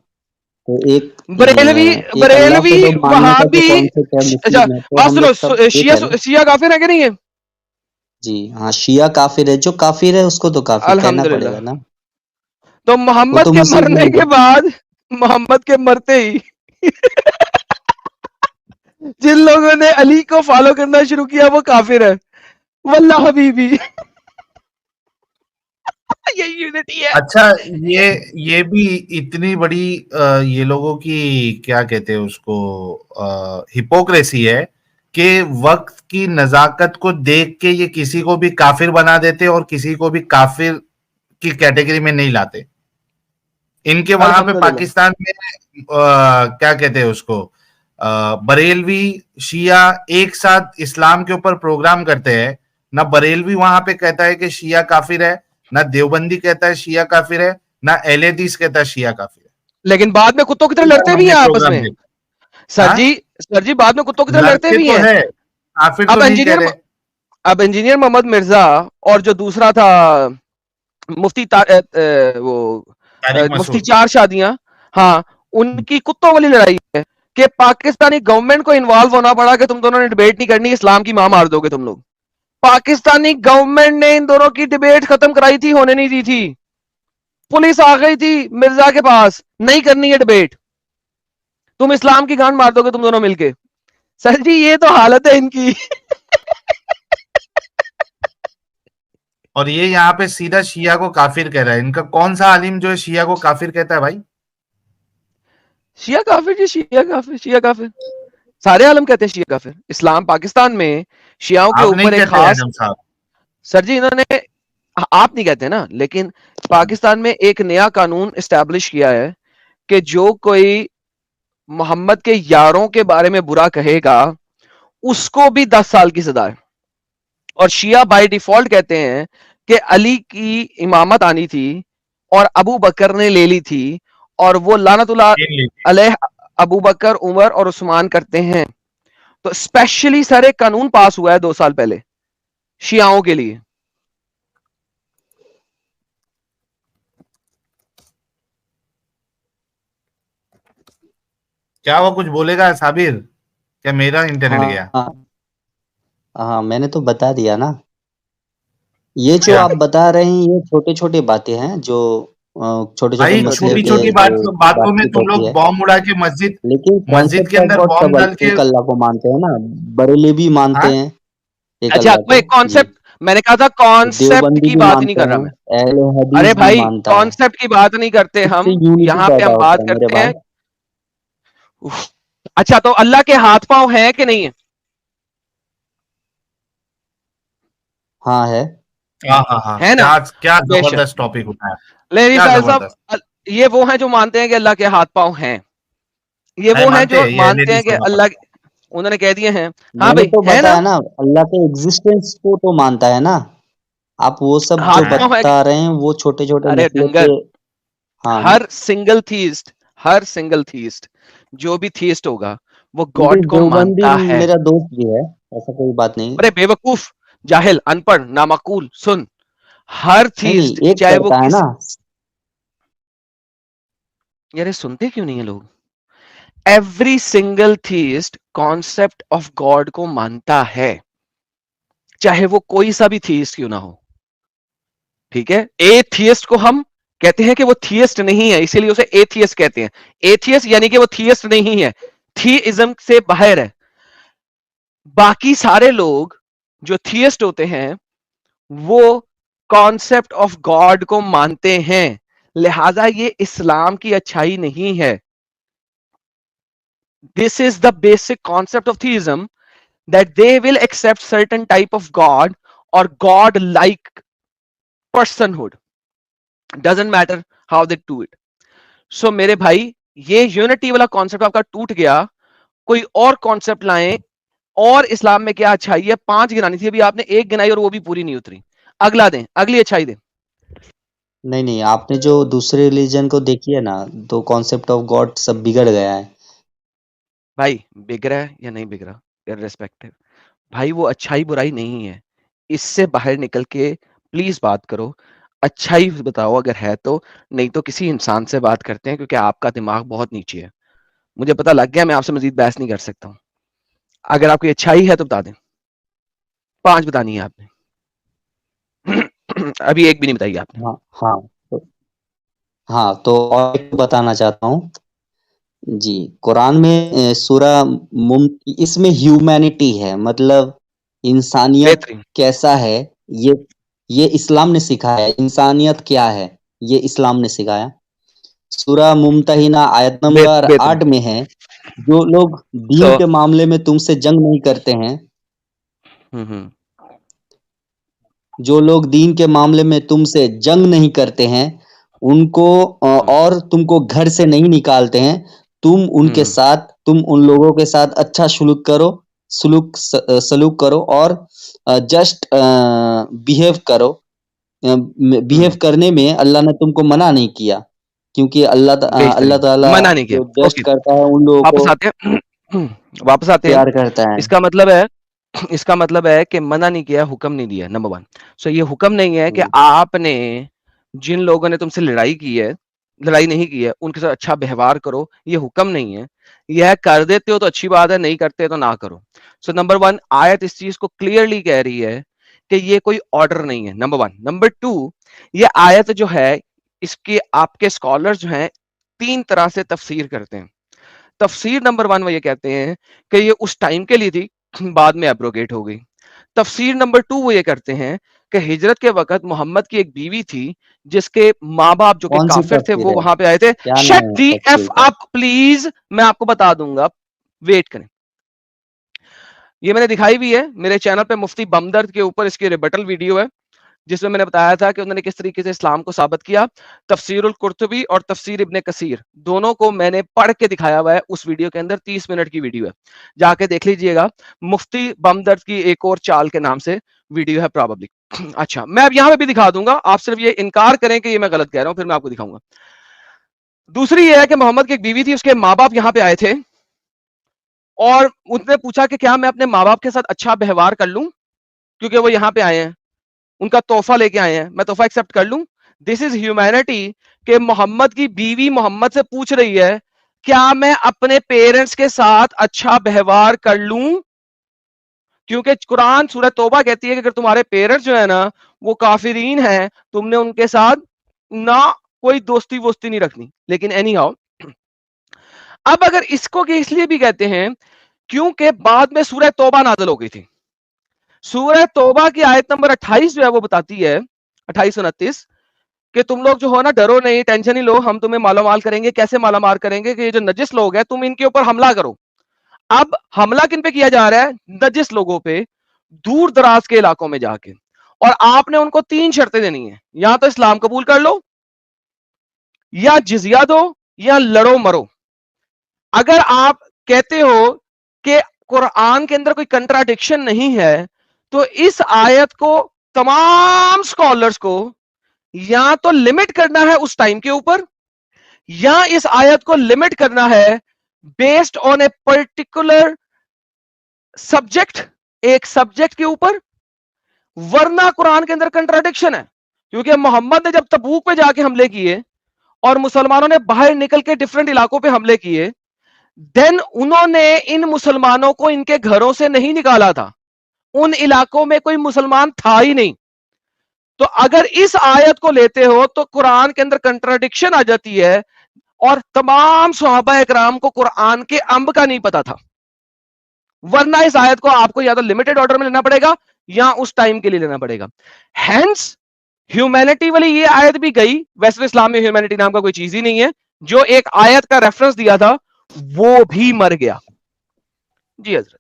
तो बरेलवी, एक अल्लाह बरेलवी, को तो मानने का जो वहाबी। कॉन्सेप्ट है अच्छा मुस्लिम में, तो बात हम सुनो, लोग सब एक शिया, है ना। शिया काफिर है कि नहीं है? जी हाँ, शिया काफिर है। जो काफिर है उसको तो काफिर कहना पड़ेगा अल्हम्दुलिल्लाह। ना। तो वो मोहम्मद तो के मरने मुसलमान के है। बाद, मोहम्मद के मरते ही जिन लोगों ने अली को फॉलो करना शुरू किया वो काफिर है। वल्लाह हबीबी। ये यूनिटी है। अच्छा, ये भी इतनी बड़ी ये लोगों की क्या कहते हैं उसको, हिपोक्रेसी है कि वक्त की नजाकत को देख के ये किसी को भी काफिर बना देते और किसी को भी काफिर की कैटेगरी में नहीं लाते। इनके वहां पे अल्हम्दुलिल्लाह। पाकिस्तान में क्या कहते हैं उसको, बरेलवी शिया एक साथ इस्लाम के ऊपर प्रोग्राम करते हैं। ना बरेलवी वहां पे कहता है कि शिया काफिर है, ना देवबंदी कहता है शिया काफिर है, ना अहले हदीस कहता है शिया काफिर है। लेकिन बाद में कुत्तों की तरह लड़ते भी हैं आपस प्रोग्राम में। देखा। हाँ? सर जी बाद में कुत्तों की तरह लड़ते लड़ते भी तो हैं। है, काफिर तो अब नहीं कह इंजीनियर रहे। अब इंजीनियर मोहम्मद मिर्जा और जो दूसरा था मुफ्ती वो तारिक मुफ्ती मसूद। चार शादियां, हाँ, उनकी कुत्तों वाली लड़ाई है कि पाकिस्तानी गवर्नमेंट को इन्वॉल्व होना पड़ा कि तुम दोनों ने डिबेट नहीं करनी, इस्लाम की मां मार दोगे तुम लोग। पाकिस्तानी गवर्नमेंट ने इन दोनों की डिबेट खत्म कराई थी, होने नहीं दी थी। पुलिस आ गई थी मिर्जा के पास, नहीं करनी है डिबेट, तुम इस्लाम की गांड मार दोगे तुम दोनों मिलके। सर जी ये तो हालत है इनकी। और ये यहाँ पे सीधा शिया को काफिर कह रहा है। इनका कौन सा आलिम जो है शिया को काफिर कहता है भाई? शिया काफिर जी, शिया काफिर, शिया काफिर, सारे आलम कहते हैं शिया काफिर। इस्लाम पाकिस्तान में शियाओं के आप नहीं ऊपर एक कहते खास, आजम साहब? सर जी इन्होंने, आप नहीं कहते ना, लेकिन पाकिस्तान में एक नया कानून इस्टेब्लिश किया है कि जो कोई मोहम्मद के यारों के बारे में बुरा कहेगा उसको भी 10 साल की सजा है। और शिया बाय डिफॉल्ट कहते हैं कि अली की इमामत आनी थी और अबू बकर ने ले ली थी, और वो लानतुल्लाह अलैह अबू बकर, उमर और उस्मान करते हैं। तो स्पेशली सर एक कानून पास हुआ है 2 साल पहले शियाओं के लिए। क्या वो कुछ बोलेगा साबिर? क्या मेरा इंटरनेट गया? हाँ, मैंने तो बता दिया ना। ये जो क्या? आप बता रहे हैं ये छोटे छोटे बातें हैं जो छोटे छोटे भाई मसले छोटी पे छोटी जो बातों में बातचीत तुम होती लोग है, बॉम्ब उड़ा के मस्जिद लेकिन मस्जिद के कॉन्सेप्ट ऑफ अंदर गॉड बॉम्ब सब डाल के। एक अल्लाह को मानते हैं ना। बरेली भी मानते हाँ? हैं एक अच्छा अल्लाह कोई को। कॉन्सेप्ट, मैंने कहा था कॉन्सेप्ट देवबंदी की भी बात नहीं मानते कर रहा हैं, मैं। अहले अरे हदीस भी भाई मानता है। कॉन्सेप्ट की बात नहीं करते इससे हम, यूनिटी यहां पे पैदा हम होता बात है मेरे करते हैं। भाई। उफ, अच्छा तो अल्लाह के हाथ पांव है कि नहीं है? हाँ है। हाँ, है ना? क्या क्या बेशक। जबरदस्त टॉपिक उठाया। लेकिन क्या साहिल साहब जबरदस्त ये वो हैं जो मानते हैं कि अल्लाह के हाथ पांव हैं, ये है, वो हैं मानते जो हैं ये मानते हैं लेडीज कि लोग। अल्लाह, उन्होंने कह दिए हैं। हाँ मैंने भाई तो है ना, बताया ना, अल्लाह के एग्जिस्टेंस को तो मानता है ना। आप वो सब जो हाथ हैं? पांव है। बता रहे हैं वो छोटे छोटे अरे मसले पे। डंगर, हाँ हर सिंगल थीस्ट जो भी थीस्ट होगा वो लेकिन गॉड को देवबंदी मानता है। मेरा दोस्त भी है, ऐसा कोई बात नहीं। अरे बेवकूफ, जाहिल, अनपढ़, नामाकूल, सुन, हर नहीं थीस्ट नहीं, एक चाहे वो करता है किस, ना। यार ये सुनते क्यों नहीं है लोग? Every single theist concept of God को मानता है, चाहे वो कोई सा भी थीस्ट क्यों ना हो। ठीक है, एथियस्ट को हम कहते हैं कि वो थियस्ट नहीं है, इसीलिए उसे एथियस्ट कहते हैं। एथियस्ट यानी कि वो थियस्ट नहीं है, थीइज्म से बाहर है। बाकी सारे लोग जो थियस्ट होते हैं वो कॉन्सेप्ट ऑफ गॉड को मानते हैं, लिहाजा ये इस्लाम की अच्छाई नहीं है। This is the basic concept of theism, that they will accept certain type of god or god like personhood, doesn't matter how they do it. So मेरे भाई ये यूनिटी वाला कॉन्सेप्ट आपका टूट गया, कोई और कॉन्सेप्ट लाएं। और इस्लाम में क्या अच्छाई है? 5 गिनानी थी, अभी आपने 1 गिनाई और वो भी पूरी नहीं उतरी। अगला दें, अगली अच्छाई दें। नहीं नहीं, आपने जो दूसरे रिलीजन को देखी है ना, तो कॉन्सेप्ट ऑफ गॉड सब बिगड़ गया है। भाई बिग रहा है या नहीं बिग रहा, इररिस्पेक्टिव, भाई वो अच्छाई बुराई नहीं है, इससे बाहर निकल के प्लीज बात करो, अच्छाई बताओ अगर है तो, नहीं तो किसी इंसान से बात करते हैं, क्योंकि आपका दिमाग बहुत नीचे है। मुझे पता लग गया, मैं आपसे मजीद बहस नहीं कर सकता हूं। अगर आपकी अच्छाई है तो बता दें, 5 बतानी है आपने। अभी 1 भी नहीं बताई आपने। हाँ हाँ तो, हाँ तो और एक बताना चाहता हूँ जी। कुरान में सूरा इसमें ह्यूमैनिटी है, मतलब इंसानियत बेहतरीन, कैसा है, ये इस्लाम ने सिखाया है। इंसानियत क्या है ये इस्लाम ने सिखाया। सूरा मुमतहिना आयत नंबर बेहतरीन, 8 में है जो लोग दीन So- के मामले में तुमसे जंग नहीं करते हैं, हम्म, जो लोग दीन के मामले में तुमसे जंग नहीं करते हैं, उनको और तुमको घर से नहीं निकालते हैं, तुम उनके साथ, तुम उन लोगों के साथ अच्छा सलूक करो और जस्ट बिहेव करो। बिहेव करने में अल्लाह ने तुमको मना नहीं किया, क्योंकि अल्लाह ताला मना नहीं किया। जो जस्ट ओके, करता है उन लोगों वापस को आते हैं वापस आते हैं। प्यार करता है। इसका मतलब है कि मना नहीं किया, हुक्म नहीं दिया, नंबर 1। सो ये हुक्म नहीं है कि आपने जिन लोगों ने तुमसे लड़ाई नहीं की है उनके साथ अच्छा व्यवहार करो, ये हुक्म नहीं है। यह कर देते हो तो अच्छी बात है, नहीं करते तो ना करो। सो नंबर 1, आयत इस चीज को क्लियरली कह रही है कि ये कोई ऑर्डर नहीं है, नंबर 1। नंबर 2, ये आयत जो है इसके आपके स्कॉलर जो हैं 3 तरह से तफसीर करते हैं। तफसीर नंबर 1 वो ये कहते हैं कि ये उस टाइम के लिए थी, बाद में एब्रोगेट हो गई। तफसीर नंबर 2 वो ये करते हैं कि हिजरत के वक्त मोहम्मद की एक बीवी थी जिसके माँ बाप जो कि कौन सी काफिर थे तफसीर वो है? वहां पे आए थे। क्या नाम शट है दी तफसीर एफ का? अप प्लीज, मैं आपको बता दूंगा, वेट करें। ये मैंने दिखाई भी है मेरे चैनल पे, मुफ्ती बमदर्द के ऊपर इसकी रिबटल वीडियो है जिसमें मैंने बताया था कि उन्होंने किस तरीके से इस्लाम को साबित किया। तफसीरुल कुर्तुबी और तफसीर इब्ने कसीर दोनों को मैंने पढ़ के दिखाया हुआ है उस वीडियो के अंदर, 30 मिनट की वीडियो है, जाके देख लीजिएगा। मुफ्ती बमदर्द की एक और चाल के नाम से वीडियो है प्रॉबली। अच्छा, मैं अब यहां पे भी दिखा दूंगा, आप सिर्फ ये इनकार करें कि ये मैं गलत कह रहा हूं, फिर मैं आपको दिखाऊंगा। दूसरी ये है कि मोहम्मद की एक बीवी थी, उसके माँ बाप यहां पे आए थे और उसने पूछा कि क्या मैं अपने माँ बाप के साथ अच्छा व्यवहार कर लूं, क्योंकि वो यहां पे आए हैं, उनका तोहफा लेके आए हैं, मैं तोहफा एक्सेप्ट कर लूं। दिस इज ह्यूमैनिटी कि मोहम्मद की बीवी मोहम्मद से पूछ रही है क्या मैं अपने पेरेंट्स के साथ अच्छा व्यवहार कर लूं, क्योंकि कुरान सूरह तौबा कहती है कि अगर तुम्हारे पेरेंट्स जो है ना वो काफिरीन हैं, तुमने उनके साथ ना कोई दोस्ती वोस्ती नहीं रखनी। लेकिन एनी हाउ, अब अगर इसको कि इसलिए भी कहते हैं क्योंकि बाद में सूरह तौबा नाज़िल हो गई थी। सूरह तौबा की आयत नंबर 28 जो है वो बताती है, 28-29, कि तुम लोग जो हो ना डरो नहीं, टेंशन नहीं लो, हम तुम्हें मालामाल करेंगे। कैसे मालामाल करेंगे कि ये जो नजिस लोग हैं तुम इनके ऊपर हमला करो। अब हमला किन पे किया जा रहा है? नजिस लोगों पे, दूर दराज के इलाकों में जाके। और आपने उनको 3 शर्तें देनी है, या तो इस्लाम कबूल कर लो, या जिजिया दो, या लड़ो मरो। अगर आप कहते हो कि कुरान के अंदर कोई कंट्राडिक्शन नहीं है, तो इस आयत को तमाम स्कॉलर्स को या तो लिमिट करना है उस टाइम के ऊपर, या इस आयत को लिमिट करना है based on a particular subject, एक सब्जेक्ट के ऊपर। वरना कुरान के अंदर कंट्राडिक्शन है, क्योंकि मोहम्मद ने जब तबूक पे जाके हमले किए और मुसलमानों ने बाहर निकल के डिफरेंट इलाकों पे हमले किए, देन उन्होंने इन मुसलमानों को इनके घरों से नहीं निकाला था, उन इलाकों में कोई मुसलमान था ही नहीं। तो अगर इस आयत को लेते हो तो कुरान के अंदर कंट्राडिक्शन आ जाती है, और तमाम सहाबा इकराम को कुरान के अंब का नहीं पता था। वरना इस आयत को आपको या तो लिमिटेड ऑर्डर में लेना पड़ेगा या उस टाइम के लिए लेना पड़ेगा। हेंस ह्यूमैनिटी वाली ये आयत भी गई। वैसे इस्लाम में ह्यूमैनिटी नाम का कोई चीज ही नहीं है। जो एक आयत का रेफरेंस दिया था वो भी मर गया। जी हजरत।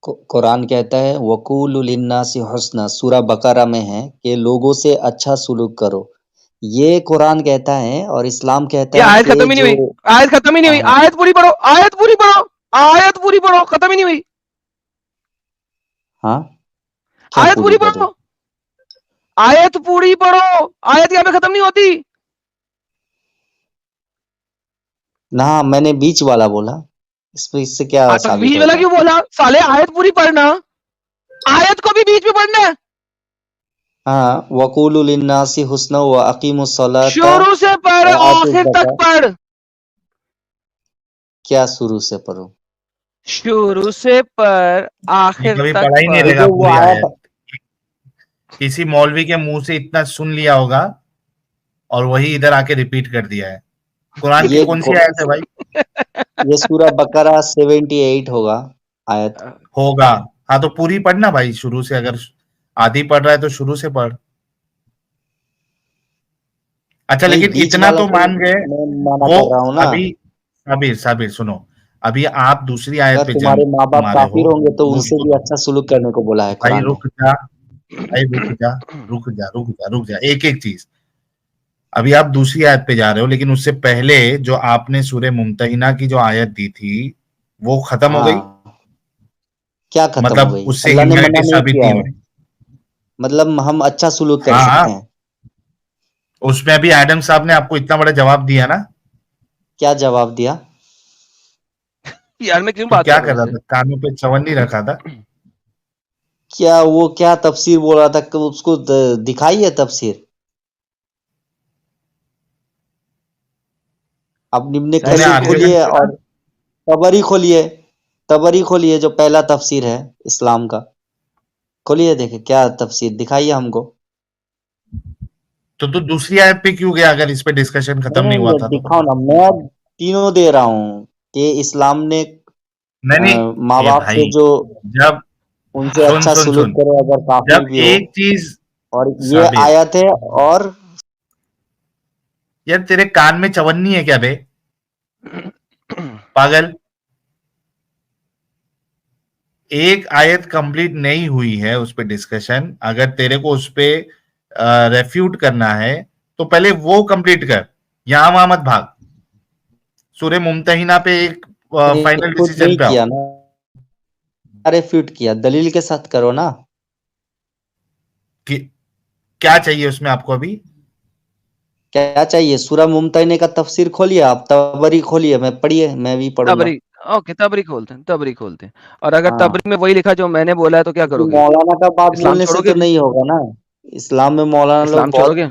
कुरान कहता है वकूलु लिन्नासी हुस्ना, सूरा बकरा में है कि लोगों से अच्छा सुलूक करो, ये कुरान कहता है। और इस्लाम कहता ये है आयत कि खत्म ही नहीं जो हुई, आयत खत्म ही नहीं हुई, हाँ, आयत पूरी पढ़ो, आयत पूरी पढ़ो, आयत पूरी पढ़ो, खत्म ही नहीं हुई। हाँ क्या आयत पूरी पूरी पढ़ो? पढ़ो, आयत पूरी पढ़ो, आयत यहाँ पे खत्म नहीं होती। ना मैंने बीच वाला बोला, इससे क्या तो साबित बीच वाला होता? क्यों बोला? साले आयत पूरी पढ़ना, आयत को भी बीच में पढ़ना है। हाँ, वकूलु लिन्नासी हुस्ना व अकीमुस सलाता शुरू से पढ़, व आतुज़ आखिर तक ज़कात। पढ़। क्या शुरू से पढ़ो? शुरू से पढ़, ये आखिर कभी तक पढ़ा ही नहीं पढ़। रहेगा जो वो पूरी आयत आयत। किसी मौलवी के मुंह से इतना सुन लिया होगा और वही इधर आके रिपीट कर दिया है। कुरान की ये कौन सी आयत है भाई? ये सूरा बकरा 78 होगा आयत। होगा। हाँ तो पूरी पढ़ना भाई, शुरू से। अगर आधी पढ़ रहा है तो शुरू से पढ़। अच्छा नहीं, लेकिन बीच इतना वाला तो तो मान गए, मैं माना वो कर रहा हूँ ना। अभी साबिर साबिर सुनो, अभी आप दूसरी आयत अगर पे तुम्हारे माँ बाप मारे काफिर हो, होंगे तो वो उनसे भी अच्छा सुलूक करने को बोला है भाई कुरान में। रुक जा, भाई रुक जा, रुक जा, रुक जा, रुक जा, एक एक चीज। अभी आप दूसरी आयत पे जा रहे हो, लेकिन उससे पहले जो आपने सूरह मुमतहिना की जो आयत दी थी, वो खत्म हो गई। हाँ, क्या खत्म हो मतलब गई? उससे अल्लाह ने ह्यूमैनिटी मना नहीं साबित किया नहीं हो है, रही। मतलब हम अच्छा सुलूक कर हाँ हाँ, सकते हैं। उसमें अभी एडम साहब ने आपको इतना बड़ा जवाब दिया ना, क्या जवाब दिया? यार मैं क्यों तो बात क्या कर रहा कर हूँ रहा ऐसे? था, कानों पे चवन नहीं रखा था? क्या वो क्या तफसीर बोल रहा था कि उसको दिखाइए तफसीर। आप इब्ने पहले तूने कसीर आखिरी ये में खोलिए नहीं पढ़ा? और तबरी खोलिए जो पहला तफसीर है इस्लाम का। खोलिए देखिए क्या तफसीर, दिखाइए हमको। तो दूसरी आयत पे क्यों गया, अगर इस पे डिस्कशन खत्म नहीं नहीं हुआ ये था तो? दिखाओ ना, मैं तीनों दे रहा हूँ कि इस्लाम ने नहीं, माँ ये बाप से भाई, जो जब उनसे सुन अच्छा सुन सुलूक सुन, करे अगर काफिर जब भी हो। एक चीज, और ये साबिर, आयत है। और यार तेरे कान में चवन्नी है क्या बे, पागल? एक आयत कंप्लीट नहीं हुई है उस पे डिस्कशन, अगर तेरे को उस पे रेफ्यूट करना है तो पहले वो कंप्लीट कर, यहां वहां मत भाग। सूर्य मुमतहिना पे एक फाइनल खुद डिसीजन नहीं पे आओ। किया ना, अरे फ्यूट किया, दलील के साथ करो ना। कि क्या चाहिए उसमें आपको अभी? क्या चाहिए? सूरह मुमतहिने का तफसीर खोलिए, आप तबरी खोलिए, मैं पढ़िए, मैं भी पढ़ूंगा। तबरी, ओके तबरी खोलते हैं। और अगर हाँ, तबरी में वही लिखा जो मैंने बोला है तो क्या क्योंकि करोगे? मौलाना का बात इस्लाम बोलने से छोड़ोगे? तो नहीं होगा ना। इस्लाम में मौलाना लोग इस्लाम बहुत छोड़ोगे?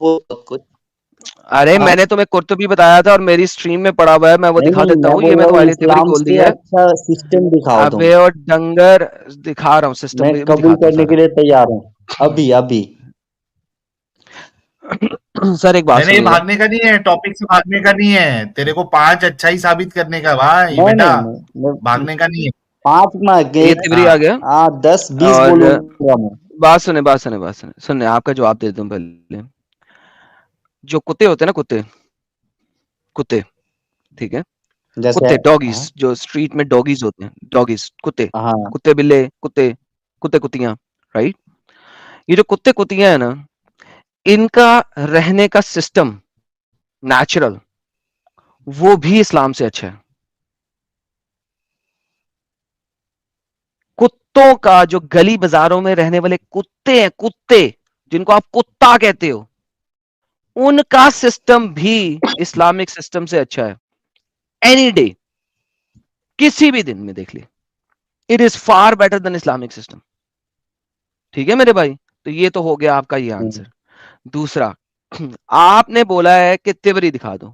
बहुत कुछ। अरे हाँ, मैंने तुम्हें कुर्तुबी बताया था और मेरी स्ट्रीम में पड़ा हुआ है, मैं वो नहीं दिखा नहीं, देता मैं हूँ। ये बोल मैं रहा हूँ तुम्हारे लिए तिबरी इस्लाम खोल दी से है। अच्छा सिस्टम दिखाओ तुम। अबे और डंगर, दिखा रहा हूँ, सिस्टम मैं भी कबूल दिखाता हूँ करने सारा। के लिए तैयार हूँ, अभी अभी। सर एक बात नहीं नहीं, सुनिएगा। भागने का नहीं है, टॉपिक से भागने का नहीं है, तेरे को 5 अच्छा ही साबित करने का भाई नहीं बेटा, नहीं नहीं, मैं भागने का नहीं है। 5 में ये एक तिबरी आ हाँ, गया। 10-20 और बोलूंगा मैं। बात सुने, आपका जवाब दे देता हूँ पहले। जो कुत्ते होते हैं ना, कुत्ते, ठीक है? जैसे कुत्ते, डॉगीज, हाँ जो स्ट्रीट में डॉगीज होते हैं, डॉगीज, कुत्ते, हाँ, कुत्ते बिल्ले, कुत्ते कुत्तियां, राइट? ये जो कुत्ते कुत्तियां है ना, इनका रहने का सिस्टम, नेचुरल, वो भी इस्लाम से अच्छा है। कुत्तों का, जो गली बाजारों में रहने वाले कुत्ते हैं, कुत्ते जिनको आप कुत्ता कहते हो, उनका सिस्टम भी इस्लामिक सिस्टम से अच्छा है। एनी डे, किसी भी दिन में देख लिए, it is far better than Islamic system. ठीक है मेरे भाई? तो ये तो हो गया आपका ये आंसर। दूसरा, आपने बोला है कि तिबरी दिखा दो।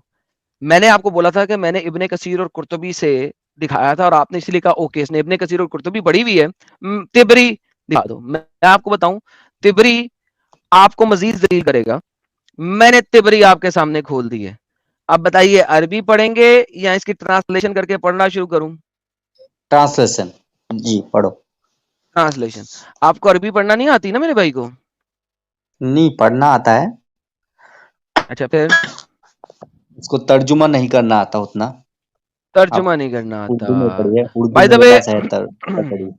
मैंने आपको बोला था कि मैंने इब्ने कसीर और कुर्तुबी से दिखाया था, और आपने इसलिए कहा ओके, इसने इब्ने कसीर और कुर्तुबी पढ़ी हुई है, तिबरी दिखा दो। मैं आपको बताऊं, तिबरी आपको मजीद दलील करेगा। मैंने तिबरी आपके सामने खोल दी है। अब बताइए, अरबी पढ़ेंगे या इसकी ट्रांसलेशन करके पढ़ना शुरू करूं? ट्रांसलेशन जी पढ़ो। ट्रांसलेशन। आपको अरबी पढ़ना नहीं आती ना मेरे भाई को? नहीं, पढ़ना आता है, अच्छा, फिर उसको तर्जुमा नहीं करना आता उतना। आप तर्जुमा नहीं करना आता? उर्दू में पढ़िए, उर्दू बाय द मेरे वे, पास है, पढ़िए।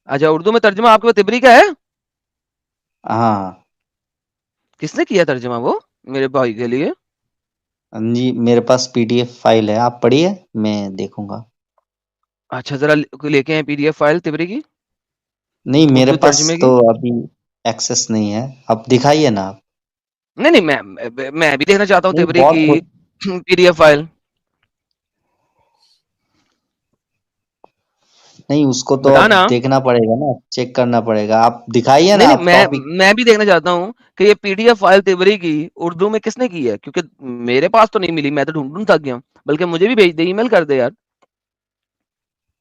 अच्छा, उर्दू में तर्जुमा आपके पास तिबरी का है? हाँ किसने किया तर्जुमा वो मेरे भाई के लिए? जी, मेरे पास पीडीएफ फाइल है, आप पढ़िए, मैं देखूंगा। अच्छा, जरा लेके आए पीडीएफ फाइल तिबरी की, नहीं, मेरे उर्दू पास तर्जुमे तो की। अभी एक्सेस नहीं है, आप दिखाइए ना आप। नहीं नहीं, मैं भी देखना चाहता हूँ नहीं तिबरी की पीडीएफ फाइल। नहीं, उसको तो अब बताना। देखना पड़ेगा ना, चेक करना पड़ेगा, आप दिखाइए ना नहीं नहीं, आप टॉपिक। मैं भी देखना चाहता हूँ कि ये पीडीएफ फाइल तिबरी की उर्दू में किसने की है, क्योंकि मेरे पास तो नहीं मिली, मैं तो ढूंढ थक गया। बल्कि मुझे भी भेज दे, ईमेल कर दे यार।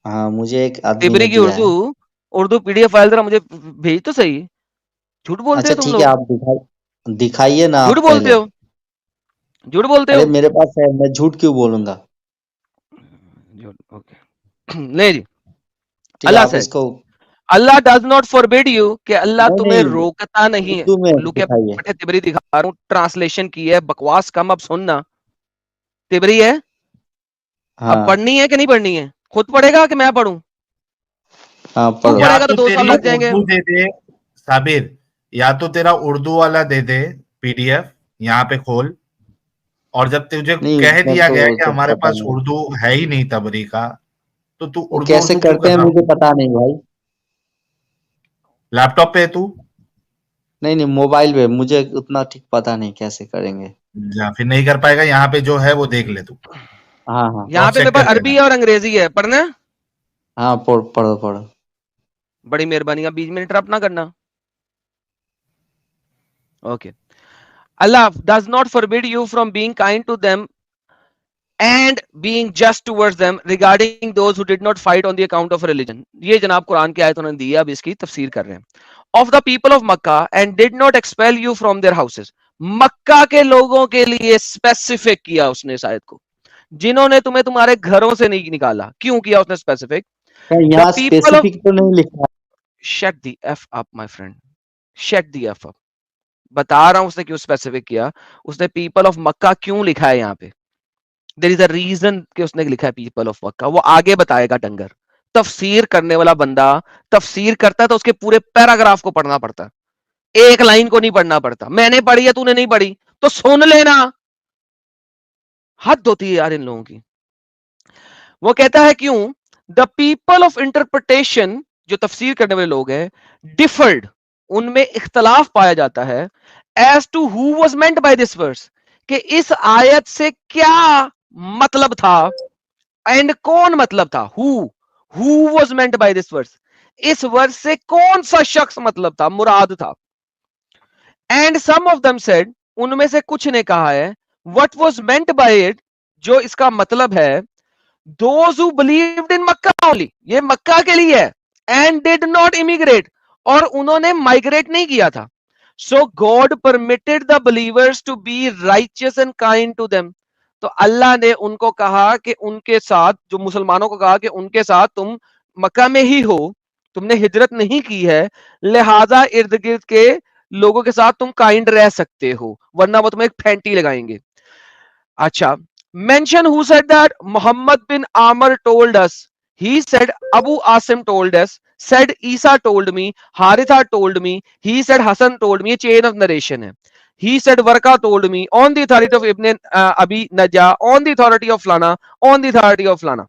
हाँ, मुझे एक आदमी ने तिबरी की दिया उर्दू, है। उर्दू पीडीएफ फाइल जरा मुझे भेज तो सही। झूठ बोलते अच्छा हो तुम ठीक है, लोग, आप दिखाइए ना झूठ आप बोलते पहले। हो, झूठ बोलते अरे हो। मेरे पास है, मैं झूठ क्यों बोलूंगा। ओके, नहीं जी। ठीक है, अल्लाह आप से, इसको। अल्लाह डज नॉट फॉरबिड यू, कि अल्लाह नहीं तुम्हें नहीं, रोकता नहीं है। उर्दू में उल्लू के दिखाइए। पट्टे तिबरी दिखा रहा हूँ, ट्रांसलेशन की है, बकवास कम, अब सुनना। तिबरी है, हाँ अब पढ़नी है कि नहीं पढ़नी है? खुद पढ़ेगा कि मैं पढ़ूं? हाँ तू पढ़ो। या पढ़ेगा तो तो 2 साल तेरी लग जाएंगे। उर्दू दे दे साबिर, या तो तेरा उर्दू वाला दे दे पीडीएफ, यहाँ पे खोल। और जब तुझे नहीं कह उसमें दिया तो गया है वो कि तो हमारे पता पास नहीं, उर्दू है ही नहीं तबरी का, तो तू वो उर्दू कैसे उर्दू क्यों करते कर हैं रहा मुझे हूँ? पता नहीं भाई। लैपटॉप पे है तू? नहीं नहीं मोबाइल पे, मुझे उतना ठीक पता नहीं कैसे करेंगे। या फिर नहीं कर पाएगा, यहाँ पे जो है वो देख ले तू, हाँ हाँ यहाँ क्रॉस पे मेरे चेक पास कर अरबी लेना। और अंग्रेजी है, पढ़ना है? हाँ पढ़ो पढ़ो। बड़ी मेहरबानी, आप बीच में इंटरप्ट ना करना। Okay. Allah does not forbid you from being kind to them and being just towards them regarding those who did not fight on the account of religion. ये जनाब कुरान की आयत उन्होंने दी है, अब इसकी तफसीर कर रहे हैं। Of the people of Makkah and did not expel you from their houses. मक्का के लोगों के लिए स्पेसिफिक किया उसने इस आयत को, जिन्होंने तुम्हें तुम्हारे घरों से नहीं निकाला। क्यों किया उसने स्पेसिफिक? यहाँ The people of स्पेसिफिक तो नहीं लिखा है। shut the f up my friend, shut the f up। बता रहा हूं उसने क्यों स्पेसिफिक किया। उसने पीपल ऑफ मक्का क्यों लिखा है यहाँ पे? देयर इज अ रीजन कि उसने लिखा है पीपल ऑफ मक्का, वो आगे बताएगा। डंगर तफसीर करने वाला बंदा तफसीर करता है तो उसके पूरे पैराग्राफ को पढ़ना पड़ता है, एक लाइन को नहीं पढ़ना पड़ता। मैंने पढ़ी है, तूने नहीं पढ़ी तो सुन लेना। हद होती है यार इन लोगों की। वो कहता है क्यों? द पीपल ऑफ इंटरप्रिटेशन, जो तफसीर करने वाले लोग हैं, डिफर्ड, उनमें इख्तलाफ पाया जाता है as to who was meant by this verse, कि इस आयत से क्या मतलब था एंड कौन मतलब था। Who was meant by this verse, इस वर्स से कौन सा शख्स मतलब था, मुराद था। And some of them said, उनमें से कुछ ने कहा है, what was meant by it, जो इसका मतलब है, those who believed in Makkah only, ये मक्का के लिए है, and did not immigrate, और उन्होंने माइग्रेट नहीं किया था। So God permitted the believers to be righteous and kind to them, तो अल्लाह ने उनको कहा कि उनके साथ, जो मुसलमानों को कहा कि उनके साथ तुम मक्का में ही हो, तुमने हिजरत नहीं की है, लिहाजा इर्द गिर्द के लोगों के साथ तुम काइंड रह सकते हो, वरना वो तुम्हें एक फैंटी लगाएंगे। अच्छा, mention who said that Muhammad bin Amr told us, he said Abu Asim told us, said Isa told me, Haritha told me, he said Hassan told me, chain of narration है। He said Warqa told me, on the authority of Ibn Abi Najah, on the authority of Flana, on the authority of Flana।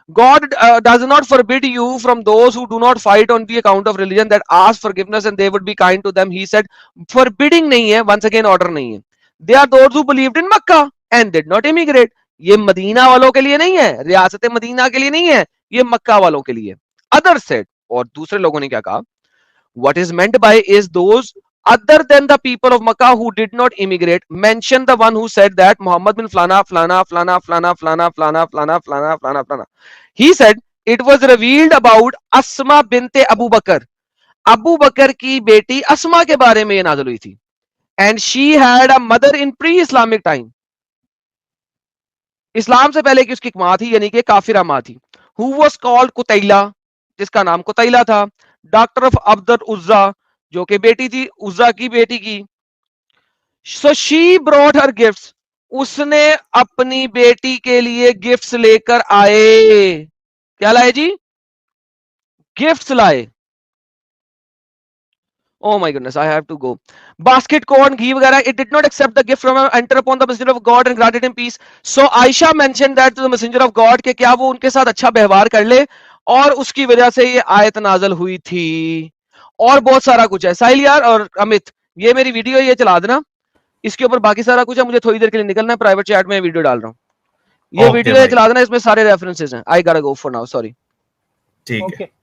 God does not forbid you from those who do not fight on the account of religion that ask forgiveness and they would be kind to them। He said forbidding नहीं है, once again order नहीं है। They are those who believed in Makkah and did not immigrate। ये Medina वालों के लिए नहीं है, रियासत मदीना के लिए नहीं है, ये मक्का वालों के लिए। Others said, और दूसरे लोगों ने क्या कहा, what is meant by is those other than the people of Makkah who did not immigrate। Mention the one who said that Muhammad bin Flana, Flana, Flana, Flana, Flana, Flana, Flana, Flana, Flana, Flana। He said it was revealed about Asma binte Abu Bakr, Abu बकर की बेटी अस्मा के बारे में ये नाज़िल हुई थी। And she had a mother in pre-Islamic time, इस्लाम से पहले की उसकी एक मां थी, यानी कि काफिरा मां थी। Who was called कुतैला, जिसका नाम कुतैला था। डॉक्टर ऑफ अब्दुल उज्जा, जो कि बेटी थी उज्जा की बेटी की। So she brought her gifts, उसने अपनी बेटी के लिए गिफ्ट्स लेकर आए। क्या लाए जी? गिफ्ट्स लाए। Oh my goodness, I have to go. Basket, corn, ghee वगैरह, it did not accept the gift from him, enter upon the messenger of God and granted him peace। So Aisha mentioned that to the messenger of God कि क्या वो उनके साथ अच्छा व्यवहार कर ले, और उसकी वजह से ये आयत नाज़िल हुई थी। और बहुत सारा कुछ है। साहिल यार और अमित, ये मेरी वीडियो ये चला देना, इसके ऊपर बाकी सारा कुछ है। मुझे थोड़ी देर के लिए निकलना है, प्राइवेट चैट में वीडियो डाल रहा हूँ। ये ओके वीडियो भाई, चला देना, इसमें सारे रेफरेंसेस हैं। आई गॉटा गो फॉर नाउ, सॉरी। ठीक है। ओके